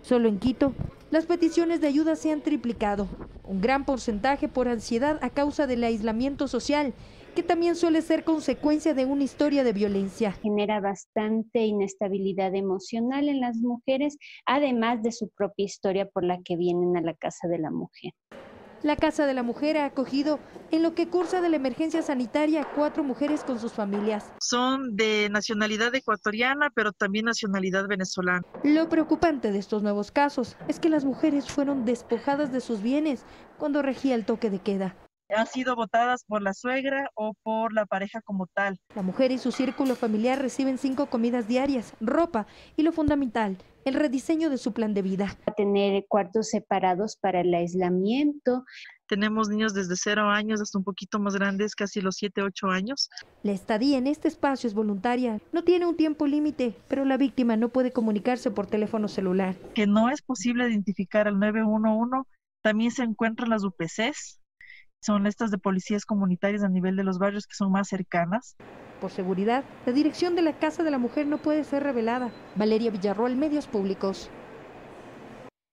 Solo en Quito, las peticiones de ayuda se han triplicado, un gran porcentaje por ansiedad a causa del aislamiento social, que también suele ser consecuencia de una historia de violencia. Genera bastante inestabilidad emocional en las mujeres, además de su propia historia por la que vienen a la Casa de la Mujer. La Casa de la Mujer ha acogido, en lo que cursa de la emergencia sanitaria, 4 mujeres con sus familias. Son de nacionalidad ecuatoriana, pero también nacionalidad venezolana. Lo preocupante de estos nuevos casos es que las mujeres fueron despojadas de sus bienes cuando regía el toque de queda. han sido votadas por la suegra o por la pareja como tal. La mujer y su círculo familiar reciben 5 comidas diarias, ropa y lo fundamental, el rediseño de su plan de vida. Tener cuartos separados para el aislamiento. Tenemos niños desde 0 años hasta un poquito más grandes, casi los 7, 8 años. La estadía en este espacio es voluntaria, no tiene un tiempo límite, pero la víctima no puede comunicarse por teléfono celular. Que no es posible identificar al 911, también se encuentran las UPCs, son estas de policías comunitarias a nivel de los barrios que son más cercanas. Por seguridad, la dirección de la Casa de la Mujer no puede ser revelada. Valeria Villarroel, Medios Públicos.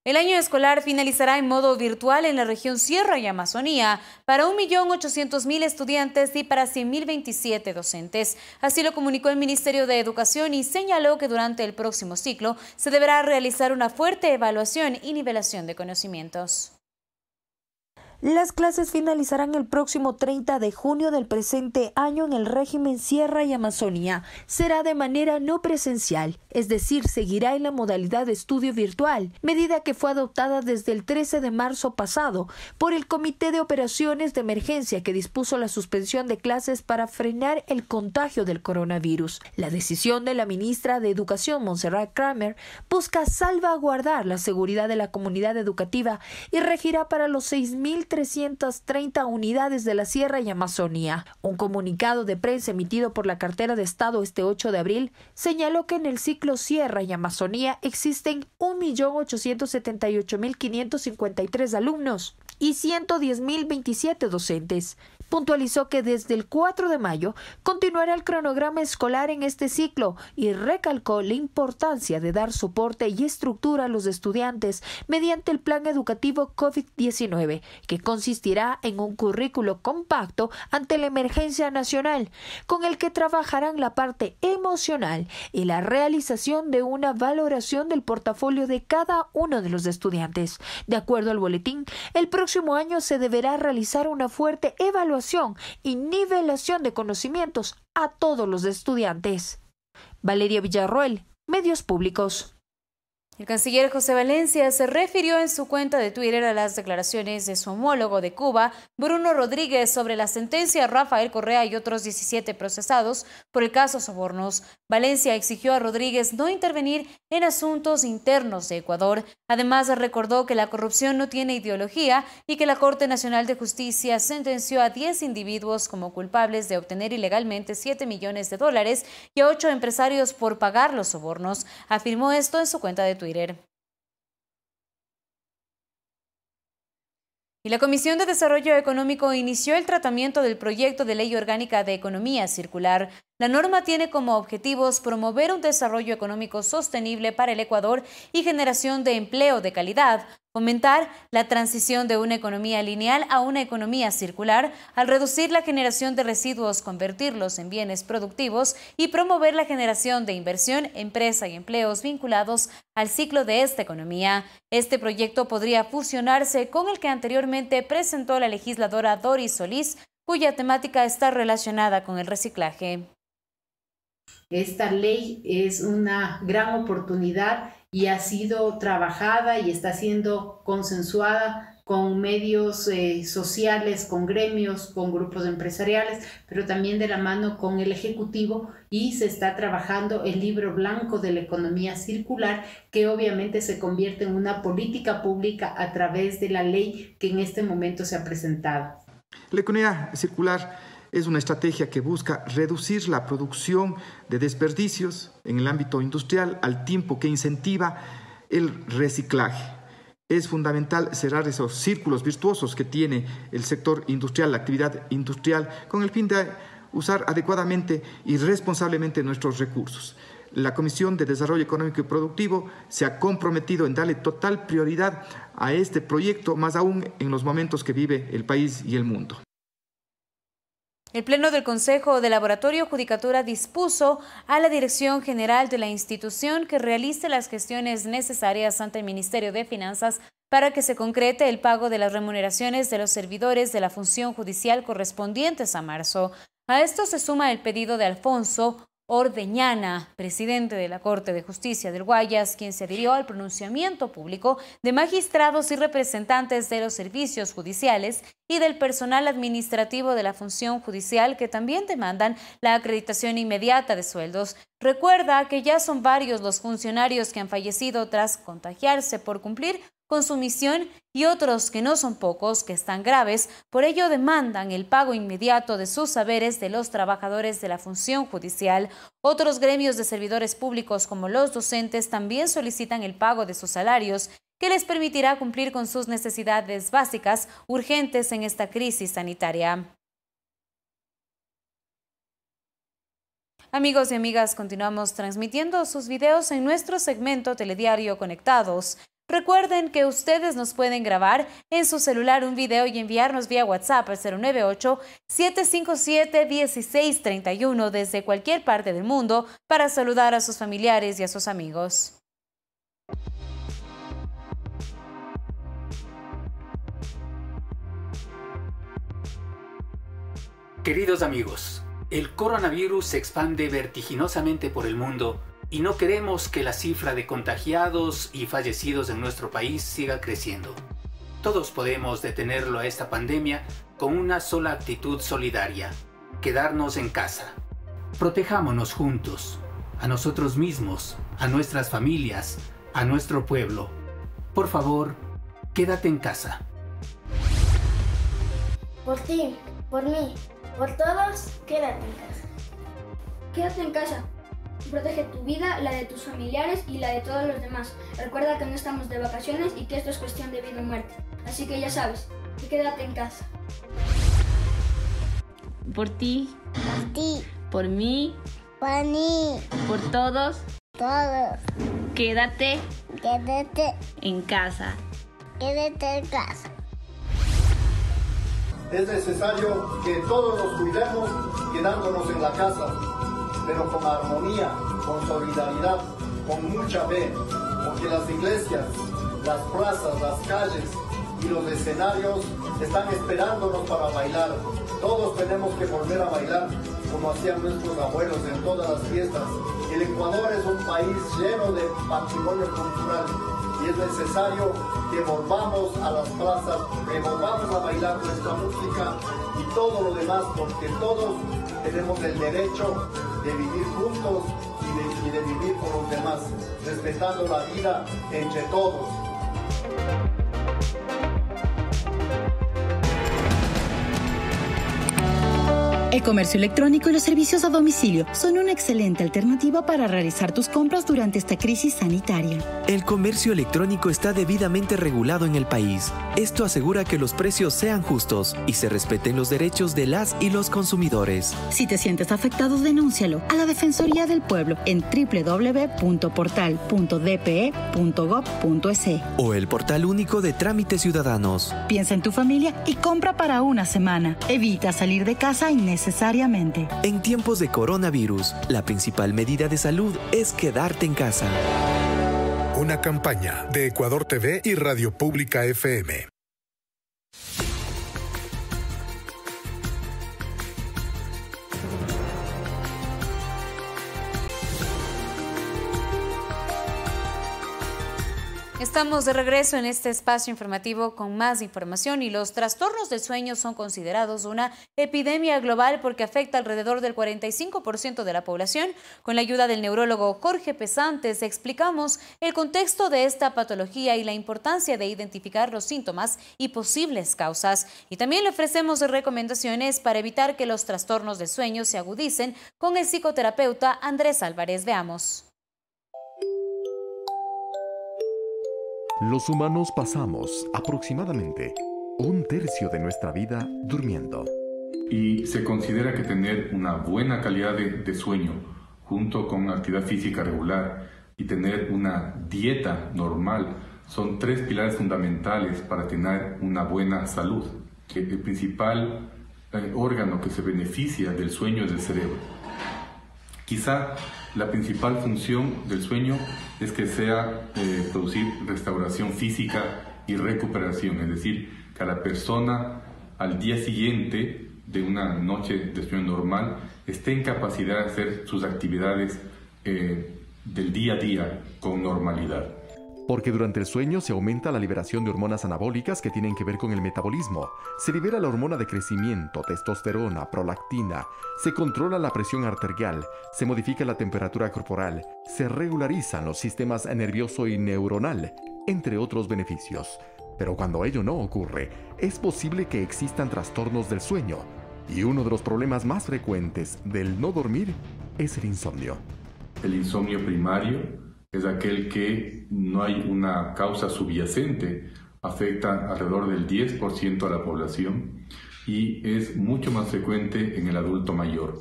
El año escolar finalizará en modo virtual en la región Sierra y Amazonía para 1.800.000 estudiantes y para 100.027 docentes. Así lo comunicó el Ministerio de Educación y señaló que durante el próximo ciclo se deberá realizar una fuerte evaluación y nivelación de conocimientos. Las clases finalizarán el próximo 30 de junio del presente año en el régimen Sierra y Amazonía. Será de manera no presencial, es decir, seguirá en la modalidad de estudio virtual, medida que fue adoptada desde el 13 de marzo pasado por el Comité de Operaciones de Emergencia que dispuso la suspensión de clases para frenar el contagio del coronavirus. La decisión de la ministra de Educación, Montserrat Kramer, busca salvaguardar la seguridad de la comunidad educativa y regirá para los 6.330 unidades de la Sierra y Amazonía. Un comunicado de prensa emitido por la Cartera de Estado este 8 de abril señaló que en el ciclo Sierra y Amazonía existen 1.878.553 alumnos y 110.027 docentes. Puntualizó que desde el 4 de mayo continuará el cronograma escolar en este ciclo y recalcó la importancia de dar soporte y estructura a los estudiantes mediante el plan educativo COVID-19, que consistirá en un currículo compacto ante la emergencia nacional, con el que trabajarán la parte emocional y la realización de una valoración del portafolio de cada uno de los estudiantes. De acuerdo al boletín, el próximo año se deberá realizar una fuerte evaluación y nivelación de conocimientos a todos los estudiantes. Valeria Villarroel, Medios Públicos. El canciller José Valencia se refirió en su cuenta de Twitter a las declaraciones de su homólogo de Cuba, Bruno Rodríguez, sobre la sentencia a Rafael Correa y otros 17 procesados por el caso Sobornos. Valencia exigió a Rodríguez no intervenir en asuntos internos de Ecuador. Además, recordó que la corrupción no tiene ideología y que la Corte Nacional de Justicia sentenció a 10 individuos como culpables de obtener ilegalmente $7 millones y a 8 empresarios por pagar los sobornos. Afirmó esto en su cuenta de Twitter. Y la Comisión de Desarrollo Económico inició el tratamiento del proyecto de ley orgánica de economía circular. La norma tiene como objetivos promover un desarrollo económico sostenible para el Ecuador y generación de empleo de calidad, fomentar la transición de una economía lineal a una economía circular, al reducir la generación de residuos, convertirlos en bienes productivos y promover la generación de inversión, empresa y empleos vinculados al ciclo de esta economía. Este proyecto podría fusionarse con el que anteriormente presentó la legisladora Doris Solís, cuya temática está relacionada con el reciclaje. Esta ley es una gran oportunidad y ha sido trabajada y está siendo consensuada con medios sociales, con gremios, con grupos empresariales, pero también de la mano con el Ejecutivo, y se está trabajando el libro blanco de la economía circular, que obviamente se convierte en una política pública a través de la ley que en este momento se ha presentado. La economía circular es una estrategia que busca reducir la producción de desperdicios en el ámbito industrial al tiempo que incentiva el reciclaje. Es fundamental cerrar esos círculos virtuosos que tiene el sector industrial, la actividad industrial, con el fin de usar adecuadamente y responsablemente nuestros recursos. La Comisión de Desarrollo Económico y Productivo se ha comprometido en darle total prioridad a este proyecto, más aún en los momentos que vive el país y el mundo. El Pleno del Consejo de Laboratorio Judicatura dispuso a la Dirección General de la institución que realice las gestiones necesarias ante el Ministerio de Finanzas para que se concrete el pago de las remuneraciones de los servidores de la función judicial correspondientes a marzo. A esto se suma el pedido de Alfonso Ordeñana, presidente de la Corte de Justicia del Guayas, quien se adhirió al pronunciamiento público de magistrados y representantes de los servicios judiciales y del personal administrativo de la función judicial que también demandan la acreditación inmediata de sueldos. Recuerda que ya son varios los funcionarios que han fallecido tras contagiarse por cumplir con su misión y otros que no son pocos, que están graves. Por ello demandan el pago inmediato de sus saberes de los trabajadores de la función judicial. Otros gremios de servidores públicos como los docentes también solicitan el pago de sus salarios, que les permitirá cumplir con sus necesidades básicas urgentes en esta crisis sanitaria. Amigos y amigas, continuamos transmitiendo sus videos en nuestro segmento Telediario Conectados. Recuerden que ustedes nos pueden grabar en su celular un video y enviarnos vía WhatsApp al 098-757-1631 desde cualquier parte del mundo para saludar a sus familiares y a sus amigos. Queridos amigos, el coronavirus se expande vertiginosamente por el mundo y no queremos que la cifra de contagiados y fallecidos en nuestro país siga creciendo. Todos podemos detenerlo a esta pandemia con una sola actitud solidaria: quedarnos en casa. Protejámonos juntos, a nosotros mismos, a nuestras familias, a nuestro pueblo. Por favor, quédate en casa. Por ti, por mí, por todos, quédate en casa. Quédate en casa. Protege tu vida, la de tus familiares y la de todos los demás. Recuerda que no estamos de vacaciones y que esto es cuestión de vida o muerte. Así que ya sabes, quédate en casa. Por ti, por mí, por todos, quédate en casa. Quédate en casa. Es necesario que todos nos cuidemos quedándonos en la casa, pero con armonía, con solidaridad, con mucha fe, porque las iglesias, las plazas, las calles y los escenarios están esperándonos para bailar. Todos tenemos que volver a bailar como hacían nuestros abuelos en todas las fiestas. El Ecuador es un país lleno de patrimonio cultural y es necesario que volvamos a las plazas, que volvamos a bailar nuestra música y todo lo demás, porque todos tenemos el derecho de vivir juntos y de vivir por los demás, respetando la vida entre todos. El comercio electrónico y los servicios a domicilio son una excelente alternativa para realizar tus compras durante esta crisis sanitaria. El comercio electrónico está debidamente regulado en el país. Esto asegura que los precios sean justos y se respeten los derechos de las y los consumidores. Si te sientes afectado, denúncialo a la Defensoría del Pueblo en www.portal.dpe.gov.es o el portal único de trámites ciudadanos. Piensa en tu familia y compra para una semana. Evita salir de casa innecesariamente. En tiempos de coronavirus, la principal medida de salud es quedarte en casa. Una campaña de Ecuador TV y Radio Pública FM. Estamos de regreso en este espacio informativo con más información y los trastornos del sueño son considerados una epidemia global porque afecta alrededor del 45% de la población. Con la ayuda del neurólogo Jorge Pesantes explicamos el contexto de esta patología y la importancia de identificar los síntomas y posibles causas. Y también le ofrecemos recomendaciones para evitar que los trastornos del sueño se agudicen con el psicoterapeuta Andrés Álvarez. Veamos. Los humanos pasamos aproximadamente un tercio de nuestra vida durmiendo. Y se considera que tener una buena calidad de sueño, junto con actividad física regular y tener una dieta normal, son tres pilares fundamentales para tener una buena salud. El principal órgano que se beneficia del sueño es el cerebro. Quizá la principal función del sueño es que sea producir restauración física y recuperación, es decir, que a la persona al día siguiente de una noche de sueño normal esté en capacidad de hacer sus actividades del día a día con normalidad. Porque durante el sueño se aumenta la liberación de hormonas anabólicas que tienen que ver con el metabolismo. Se libera la hormona de crecimiento, testosterona, prolactina, se controla la presión arterial, se modifica la temperatura corporal, se regularizan los sistemas nervioso y neuronal, entre otros beneficios. Pero cuando ello no ocurre, es posible que existan trastornos del sueño. Y uno de los problemas más frecuentes del no dormir es el insomnio. El insomnio primario es aquel que no hay una causa subyacente, afecta alrededor del 10% a la población y es mucho más frecuente en el adulto mayor.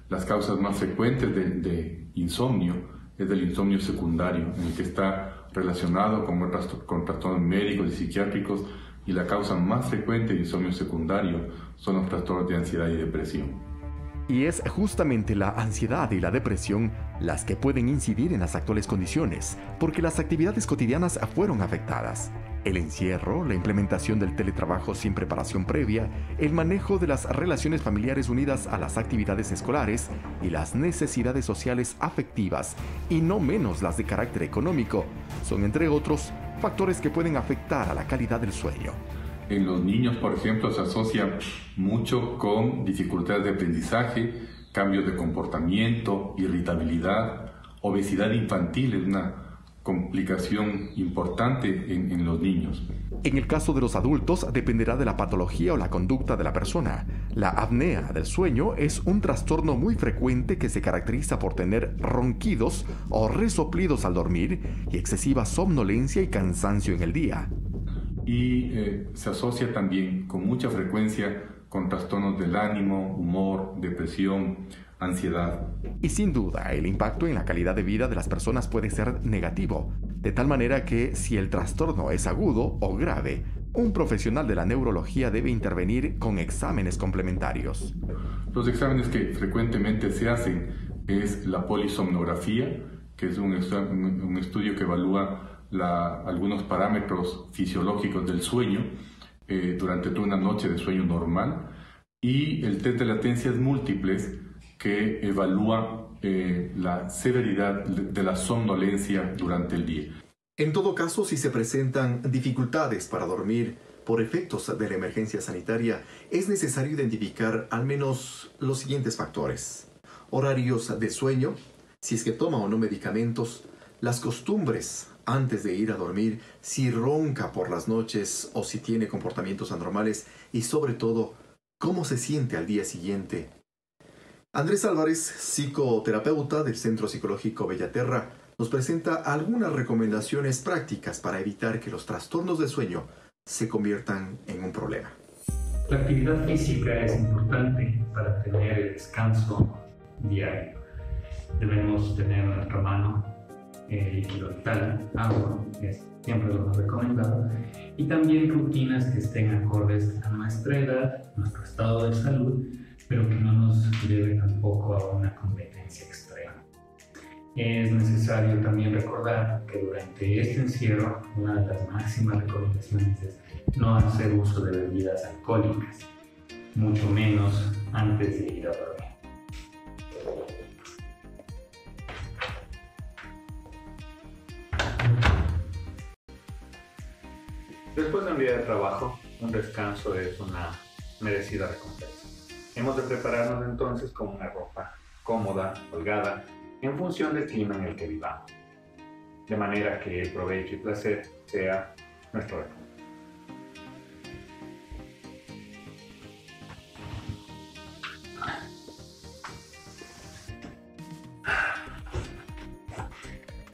Las causas más frecuentes de insomnio es el insomnio secundario, en el que está relacionado con trastornos médicos y psiquiátricos, y la causa más frecuente de insomnio secundario son los trastornos de ansiedad y depresión. Y es justamente la ansiedad y la depresión las que pueden incidir en las actuales condiciones, porque las actividades cotidianas fueron afectadas. El encierro, la implementación del teletrabajo sin preparación previa, el manejo de las relaciones familiares unidas a las actividades escolares y las necesidades sociales afectivas, y no menos las de carácter económico, son entre otros factores que pueden afectar a la calidad del sueño. En los niños, por ejemplo, se asocia mucho con dificultades de aprendizaje, cambios de comportamiento, irritabilidad, obesidad infantil es una complicación importante en los niños. En el caso de los adultos, dependerá de la patología o la conducta de la persona. La apnea del sueño es un trastorno muy frecuente que se caracteriza por tener ronquidos o resoplidos al dormir y excesiva somnolencia y cansancio en el día. Y se asocia también con mucha frecuencia con trastornos del ánimo, humor, depresión, ansiedad. Y sin duda, el impacto en la calidad de vida de las personas puede ser negativo, de tal manera que si el trastorno es agudo o grave, un profesional de la neurología debe intervenir con exámenes complementarios. Los exámenes que frecuentemente se hacen es la polisomnografía, que es un estudio que evalúa algunos parámetros fisiológicos del sueño durante toda una noche de sueño normal, y el test de latencias múltiples, que evalúa la severidad de la somnolencia durante el día. En todo caso, si se presentan dificultades para dormir por efectos de la emergencia sanitaria, es necesario identificar al menos los siguientes factores: horarios de sueño, si es que toma o no medicamentos, las costumbres antes de ir a dormir, si ronca por las noches o si tiene comportamientos anormales, y sobre todo, cómo se siente al día siguiente. Andrés Álvarez, psicoterapeuta del Centro Psicológico Bellaterra, nos presenta algunas recomendaciones prácticas para evitar que los trastornos de sueño se conviertan en un problema. La actividad física es importante para tener el descanso diario. Debemos tener en nuestra mano líquido vital, agua, es siempre lo más recomendado, y también rutinas que estén acordes a nuestra edad, nuestro estado de salud, pero que no nos lleven tampoco a una competencia extrema. Es necesario también recordar que durante este encierro, una de las máximas recomendaciones es no hacer uso de bebidas alcohólicas, mucho menos antes de ir a dormir. Después de un día de trabajo, un descanso es una merecida recompensa. Hemos de prepararnos entonces con una ropa cómoda, holgada, en función del clima en el que vivamos, de manera que el provecho y placer sea nuestro recompensa.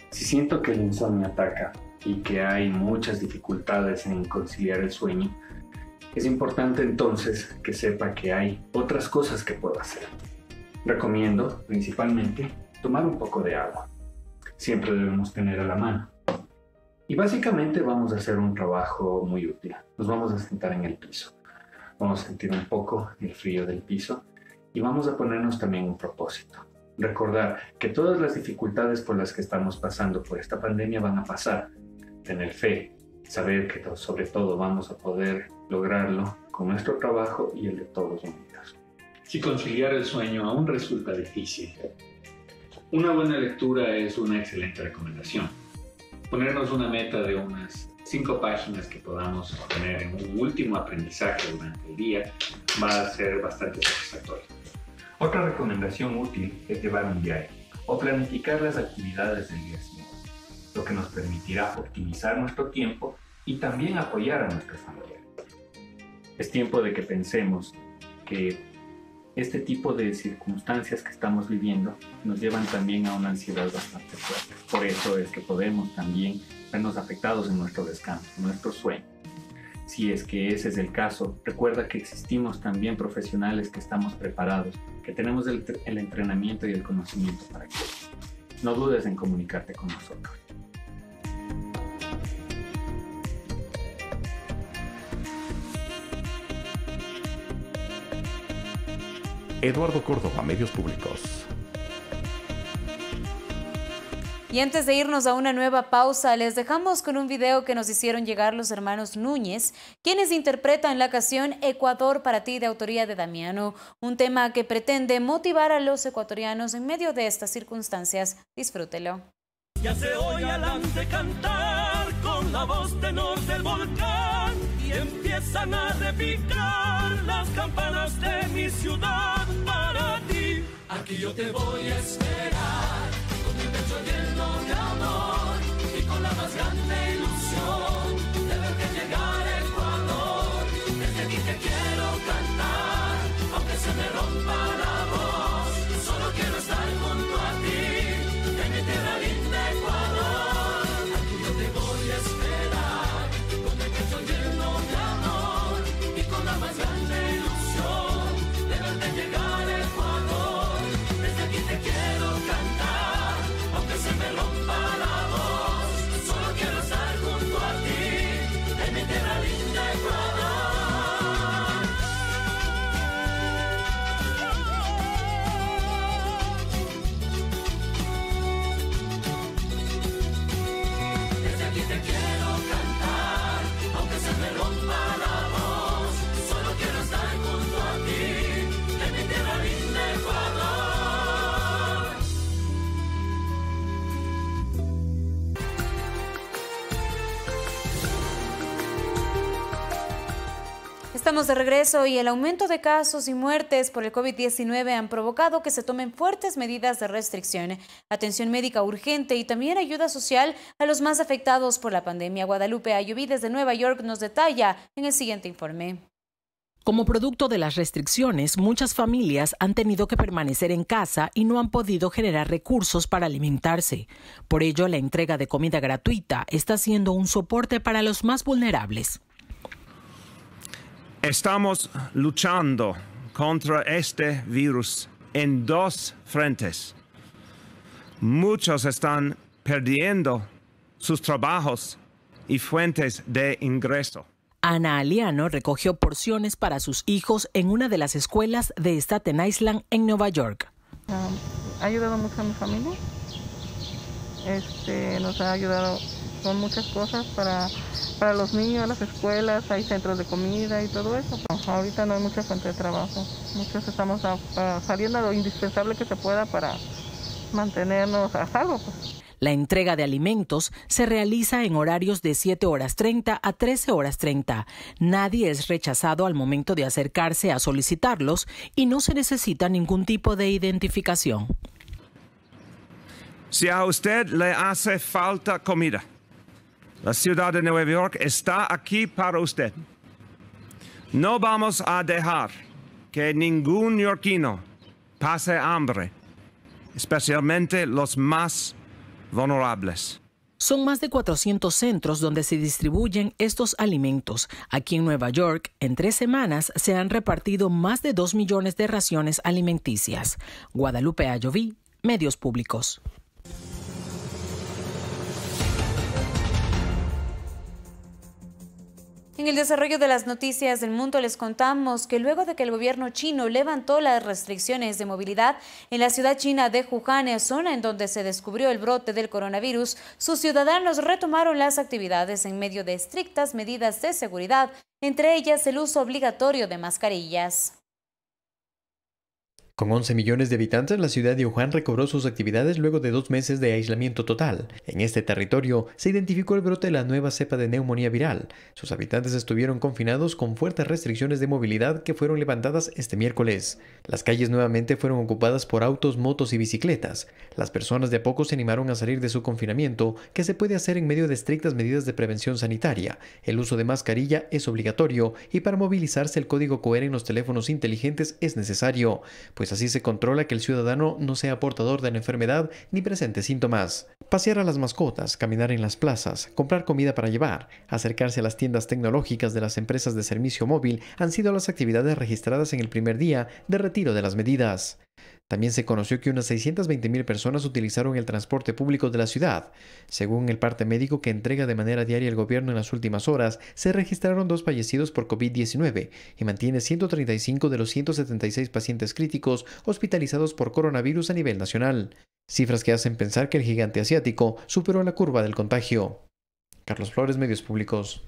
Si siento que el insomnio ataca y que hay muchas dificultades en conciliar el sueño, es importante entonces que sepa que hay otras cosas que puedo hacer. Recomiendo, principalmente, tomar un poco de agua. Siempre debemos tener a la mano. Y básicamente vamos a hacer un trabajo muy útil. Nos vamos a sentar en el piso. Vamos a sentir un poco el frío del piso y vamos a ponernos también un propósito. Recordar que todas las dificultades por las que estamos pasando por esta pandemia van a pasar. Tener fe, saber que sobre todo vamos a poder lograrlo con nuestro trabajo y el de todos unidos. Si conciliar el sueño aún resulta difícil, una buena lectura es una excelente recomendación. Ponernos una meta de unas 5 páginas que podamos obtener en un último aprendizaje durante el día va a ser bastante satisfactorio. Otra recomendación útil es llevar un diario o planificar las actividades del día siguiente, lo que nos permitirá optimizar nuestro tiempo y también apoyar a nuestra familia. Es tiempo de que pensemos que este tipo de circunstancias que estamos viviendo nos llevan también a una ansiedad bastante fuerte. Por eso es que podemos también vernos afectados en nuestro descanso, en nuestro sueño. Si es que ese es el caso, recuerda que existimos también profesionales que estamos preparados, que tenemos el entrenamiento y el conocimiento para ello. No dudes en comunicarte con nosotros. Eduardo Córdoba, Medios Públicos. Y antes de irnos a una nueva pausa, les dejamos con un video que nos hicieron llegar los hermanos Núñez, quienes interpretan la canción Ecuador para ti de autoría de Damiano, un tema que pretende motivar a los ecuatorianos en medio de estas circunstancias. Disfrútelo. Ya se oye alante cantar con la voz tenor del volcán y empiezan a repicar las campanas de mi ciudad para ti. Aquí yo te voy a esperar, con mi pecho lleno de amor y con la más grande ilusión de verte llegar a Ecuador. Desde aquí te quiero cantar, aunque se me rompa la voz, solo quiero estar junto a ti, en mi tierra linda Ecuador. Aquí yo te voy a esperar, con el pecho lleno de amor y con la más grande ilusión de verte llegar a Ecuador. Desde aquí te quiero cantar, aunque se me rompa la voz, solo quiero estar junto a ti, en mi tierra linda Ecuador. Desde aquí te quiero cantar, aunque se me rompa la voz, solo quiero estar junto a ti, en mi tierra linda Ecuador. Estamos de regreso y el aumento de casos y muertes por el COVID-19 han provocado que se tomen fuertes medidas de restricción, atención médica urgente y también ayuda social a los más afectados por la pandemia. Guadalupe Ayoví desde Nueva York nos detalla en el siguiente informe. Como producto de las restricciones, muchas familias han tenido que permanecer en casa y no han podido generar recursos para alimentarse. Por ello, la entrega de comida gratuita está siendo un soporte para los más vulnerables. Estamos luchando contra este virus en 2 frentes. Muchos están perdiendo sus trabajos y fuentes de ingreso. Ana Aliano recogió porciones para sus hijos en una de las escuelas de Staten Island en Nueva York. Ha ayudado mucho a mi familia. Nos ha ayudado con muchas cosas para los niños, las escuelas, hay centros de comida y todo eso. Ahorita no hay mucha fuente de trabajo. Muchos estamos saliendo a lo indispensable que se pueda para mantenernos a salvo. La entrega de alimentos se realiza en horarios de 7:30 a 13:30. Nadie es rechazado al momento de acercarse a solicitarlos y no se necesita ningún tipo de identificación. Si a usted le hace falta comida, la ciudad de Nueva York está aquí para usted. No vamos a dejar que ningún neoyorquino pase hambre, especialmente los más vulnerables. Son más de 400 centros donde se distribuyen estos alimentos. Aquí en Nueva York, en 3 semanas, se han repartido más de 2 millones de raciones alimenticias. Guadalupe Ayoví, Medios Públicos. En En el desarrollo de las noticias del mundo les contamos que luego de que el gobierno chino levantó las restricciones de movilidad en la ciudad china de Wuhan, zona en donde se descubrió el brote del coronavirus, sus ciudadanos retomaron las actividades en medio de estrictas medidas de seguridad, entre ellas el uso obligatorio de mascarillas. Con 11 millones de habitantes, la ciudad de Wuhan recobró sus actividades luego de 2 meses de aislamiento total. En este territorio se identificó el brote de la nueva cepa de neumonía viral. Sus habitantes estuvieron confinados con fuertes restricciones de movilidad que fueron levantadas este miércoles. Las calles nuevamente fueron ocupadas por autos, motos y bicicletas. Las personas de a poco se animaron a salir de su confinamiento, que se puede hacer en medio de estrictas medidas de prevención sanitaria. El uso de mascarilla es obligatorio y para movilizarse el código QR en los teléfonos inteligentes es necesario, pues así se controla que el ciudadano no sea portador de la enfermedad ni presente síntomas. Pasear a las mascotas, caminar en las plazas, comprar comida para llevar, acercarse a las tiendas tecnológicas de las empresas de servicio móvil han sido las actividades registradas en el primer día de retiro de las medidas. También se conoció que unas 620.000 personas utilizaron el transporte público de la ciudad. Según el parte médico que entrega de manera diaria el gobierno en las últimas horas, se registraron 2 fallecidos por COVID-19 y mantiene 135 de los 176 pacientes críticos hospitalizados por coronavirus a nivel nacional. Cifras que hacen pensar que el gigante asiático superó la curva del contagio. Carlos Flores, Medios Públicos.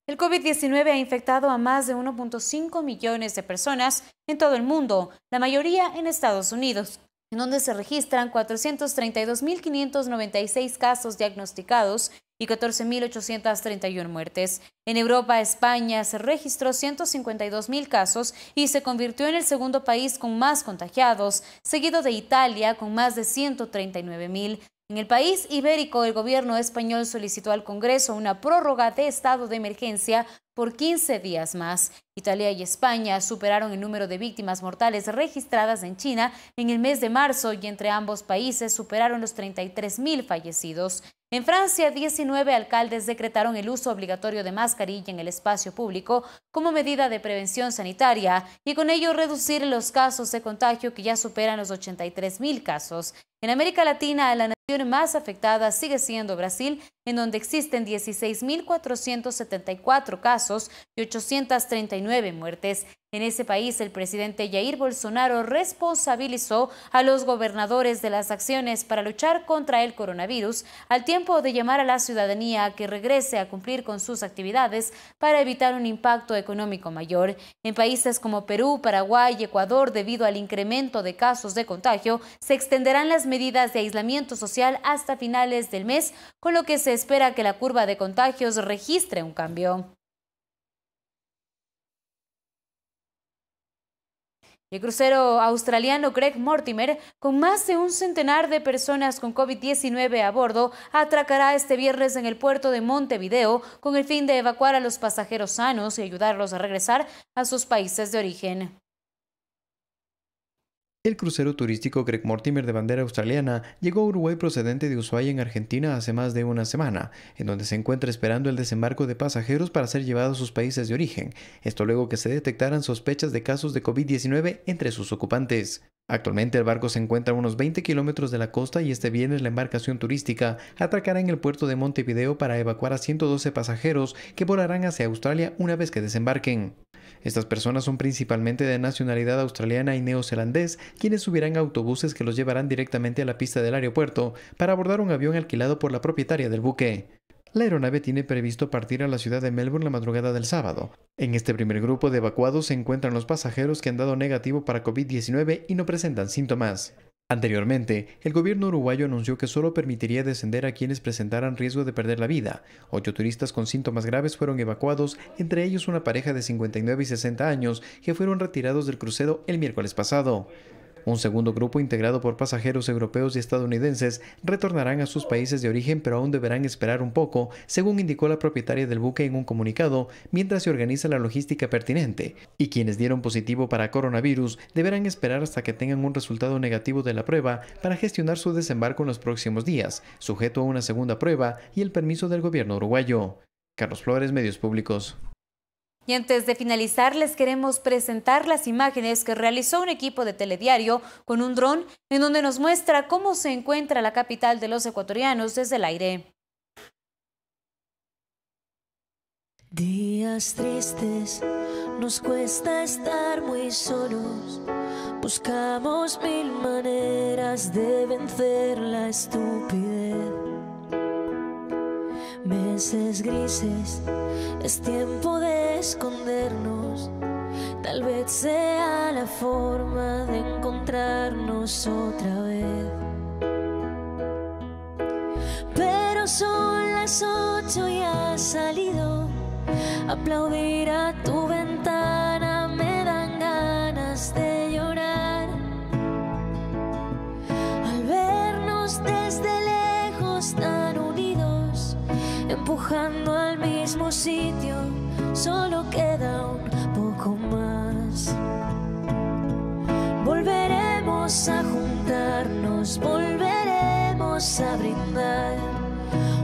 El COVID-19 ha infectado a más de 1.5 millones de personas en todo el mundo, la mayoría en Estados Unidos, en donde se registran 432.596 casos diagnosticados y 14.831 muertes. En Europa, España se registró 152.000 casos y se convirtió en el segundo país con más contagiados, seguido de Italia con más de 139.000. En el país ibérico, el gobierno español solicitó al Congreso una prórroga de estado de emergencia por 15 días más. Italia y España superaron el número de víctimas mortales registradas en China en el mes de marzo y entre ambos países superaron los 33.000 fallecidos. En Francia, 19 alcaldes decretaron el uso obligatorio de mascarilla en el espacio público como medida de prevención sanitaria y con ello reducir los casos de contagio que ya superan los 83.000 casos. En América Latina, la nación más afectada sigue siendo Brasil, en donde existen 16.474 casos y 839 muertes. En ese país, el presidente Jair Bolsonaro responsabilizó a los gobernadores de las acciones para luchar contra el coronavirus, al tiempo de llamar a la ciudadanía a que regrese a cumplir con sus actividades para evitar un impacto económico mayor. En países como Perú, Paraguay y Ecuador, debido al incremento de casos de contagio, se extenderán las medidas de aislamiento social hasta finales del mes, con lo que se espera que la curva de contagios registre un cambio. El crucero australiano Greg Mortimer, con más de un centenar de personas con COVID-19 a bordo, atracará este viernes en el puerto de Montevideo con el fin de evacuar a los pasajeros sanos y ayudarlos a regresar a sus países de origen. El crucero turístico Greg Mortimer de bandera australiana llegó a Uruguay procedente de Ushuaia en Argentina hace más de una semana, en donde se encuentra esperando el desembarco de pasajeros para ser llevados a sus países de origen. Esto luego que se detectaran sospechas de casos de COVID-19 entre sus ocupantes. Actualmente el barco se encuentra a unos 20 kilómetros de la costa y este viernes la embarcación turística atracará en el puerto de Montevideo para evacuar a 112 pasajeros que volarán hacia Australia una vez que desembarquen. Estas personas son principalmente de nacionalidad australiana y neozelandés, quienes subirán a autobuses que los llevarán directamente a la pista del aeropuerto para abordar un avión alquilado por la propietaria del buque. La aeronave tiene previsto partir a la ciudad de Melbourne la madrugada del sábado. En este primer grupo de evacuados se encuentran los pasajeros que han dado negativo para COVID-19 y no presentan síntomas. Anteriormente, el gobierno uruguayo anunció que solo permitiría descender a quienes presentaran riesgo de perder la vida. 8 turistas con síntomas graves fueron evacuados, entre ellos una pareja de 59 y 60 años que fueron retirados del crucero el miércoles pasado. Un segundo grupo integrado por pasajeros europeos y estadounidenses retornarán a sus países de origen, pero aún deberán esperar un poco, según indicó la propietaria del buque en un comunicado, mientras se organiza la logística pertinente. Y quienes dieron positivo para coronavirus deberán esperar hasta que tengan un resultado negativo de la prueba para gestionar su desembarco en los próximos días, sujeto a una segunda prueba y el permiso del gobierno uruguayo. Carlos Flores, Medios Públicos. Y antes de finalizar, les queremos presentar las imágenes que realizó un equipo de Telediario con un dron en donde nos muestra cómo se encuentra la capital de los ecuatorianos desde el aire. Días tristes, nos cuesta estar muy solos. Buscamos mil maneras de vencer la estupidez. Meses grises, es tiempo de escondernos. Tal vez sea la forma de encontrarnos otra vez. Pero son las 8 y has salido. Aplaudir a tu ventana me dan ganas de llorar. Al vernos desde lejos tan unidos, empujando al mismo sitio, solo queda un poco más. Volveremos a juntarnos, volveremos a brindar.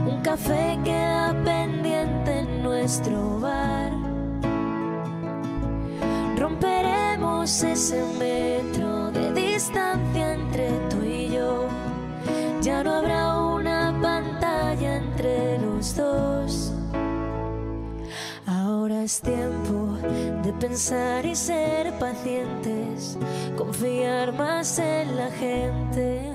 Un café queda pendiente en nuestro bar. Romperemos ese metro de distancia entre tú y yo. Ya no habrá una pantalla entre los dos. Ahora es tiempo de pensar y ser pacientes, confiar más en la gente.